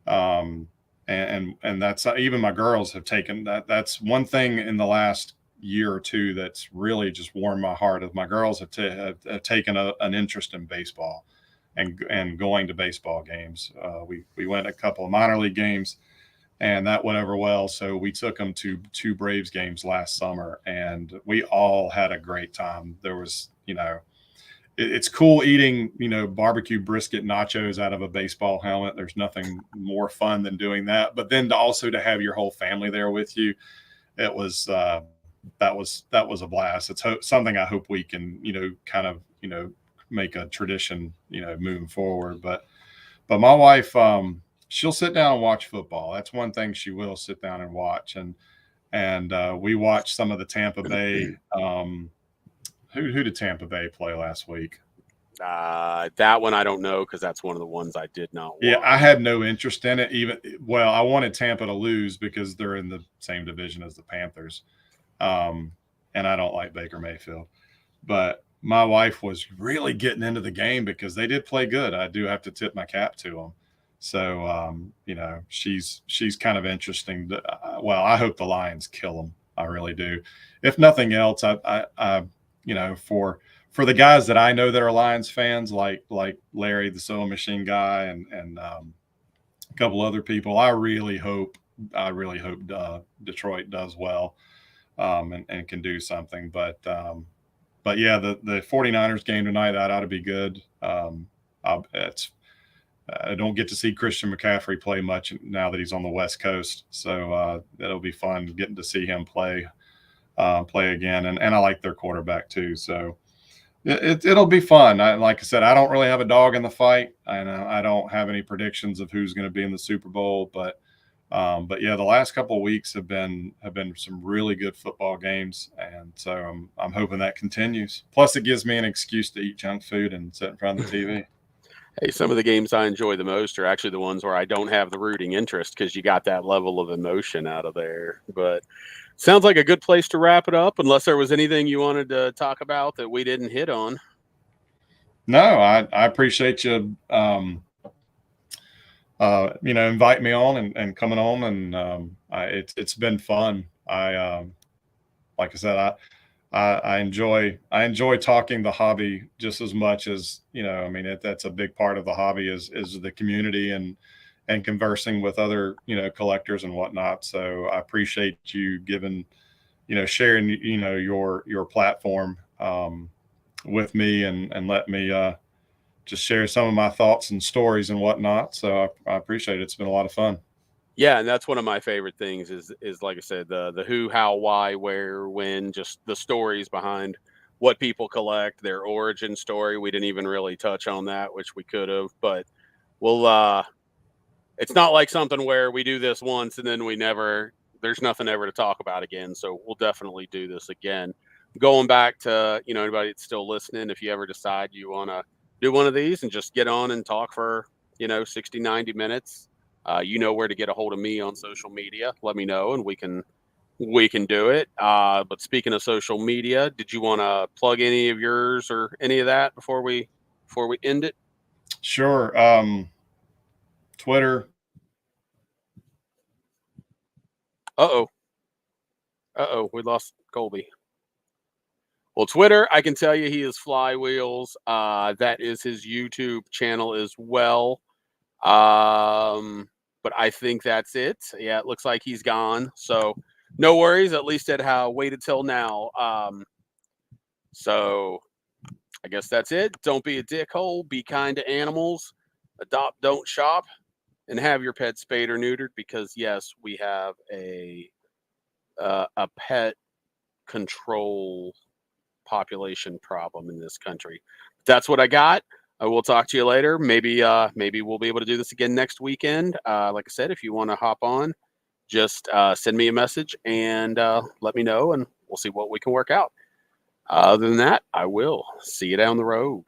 Um, and that's even my girls have taken that. That's one thing in the last year or two that's really just warmed my heart. Is my girls have taken an interest in baseball and going to baseball games. We went a couple of minor league games and that went over well. So we took them to two Braves games last summer, and we all had a great time. There was, it's cool eating, barbecue brisket nachos out of a baseball helmet. There's nothing more fun than doing that. But then to have your whole family there with you, it was that was a blast. It's something I hope we can, kind of, make a tradition, moving forward. But my wife, she'll sit down and watch football. That's one thing she will sit down and watch. And we watched some of the Tampa Bay. Who did Tampa Bay play last week? That one I don't know, because that's one of the ones I did not watch. Yeah, I had no interest in it. Well, I wanted Tampa to lose because they're in the same division as the Panthers, and I don't like Baker Mayfield. But my wife was really getting into the game because they did play good. I do have to tip my cap to them. So she's kind of interesting. Well, I hope the Lions kill them. I really do. If nothing else, I for the guys that I know that are Lions fans, like Larry, the sewing machine guy, and a couple other people, I really hope Detroit does well, and can do something. But yeah, the 49ers game tonight, that ought to be good. I don't get to see Christian McCaffrey play much now that he's on the West Coast, so it'll be fun getting to see him play again. And I like their quarterback too, so it'll be fun. Like I said, I don't really have a dog in the fight, and I don't have any predictions of who's going to be in the Super Bowl. But yeah, the last couple of weeks have been some really good football games, and so I'm hoping that continues. Plus, it gives me an excuse to eat junk food and sit in front of the TV. Hey, some of the games I enjoy the most are actually the ones where I don't have the rooting interest, because you got that level of emotion out of there. But sounds like a good place to wrap it up, unless there was anything you wanted to talk about that we didn't hit on. No, I appreciate you, invite me on and coming on, and it's been fun. Like I said, I enjoy talking the hobby just as much as, that's a big part of the hobby is the community and conversing with other, collectors and whatnot. So I appreciate you sharing, your platform, with me and let me, just share some of my thoughts and stories and whatnot. So I appreciate it. It's been a lot of fun. Yeah, and that's one of my favorite things is like I said, the who, how, why, where, when, just the stories behind what people collect, their origin story. We didn't even really touch on that, which we could have, but it's not like something where we do this once and then there's nothing ever to talk about again. So we'll definitely do this again. Going back to, anybody that's still listening, if you ever decide you want to do one of these and just get on and talk for, 60, 90 minutes, you know where to get a hold of me on social media. Let me know and we can do it. But speaking of social media, did you want to plug any of yours or any of that before we end it? Sure. Twitter. We lost Colby. Well, Twitter, I can tell you he is Flywheels. That is his YouTube channel as well. But I think that's it. Yeah, it looks like he's gone. So no worries. At least it waited till now. So I guess that's it. Don't be a dickhole. Be kind to animals. Adopt, don't shop, and have your pet spayed or neutered, because yes, we have a pet control population problem in this country. That's what I got. I will talk to you later. Maybe we'll be able to do this again next weekend. Like I said, if you want to hop on, just send me a message and let me know, and we'll see what we can work out. Other than that, I will see you down the road.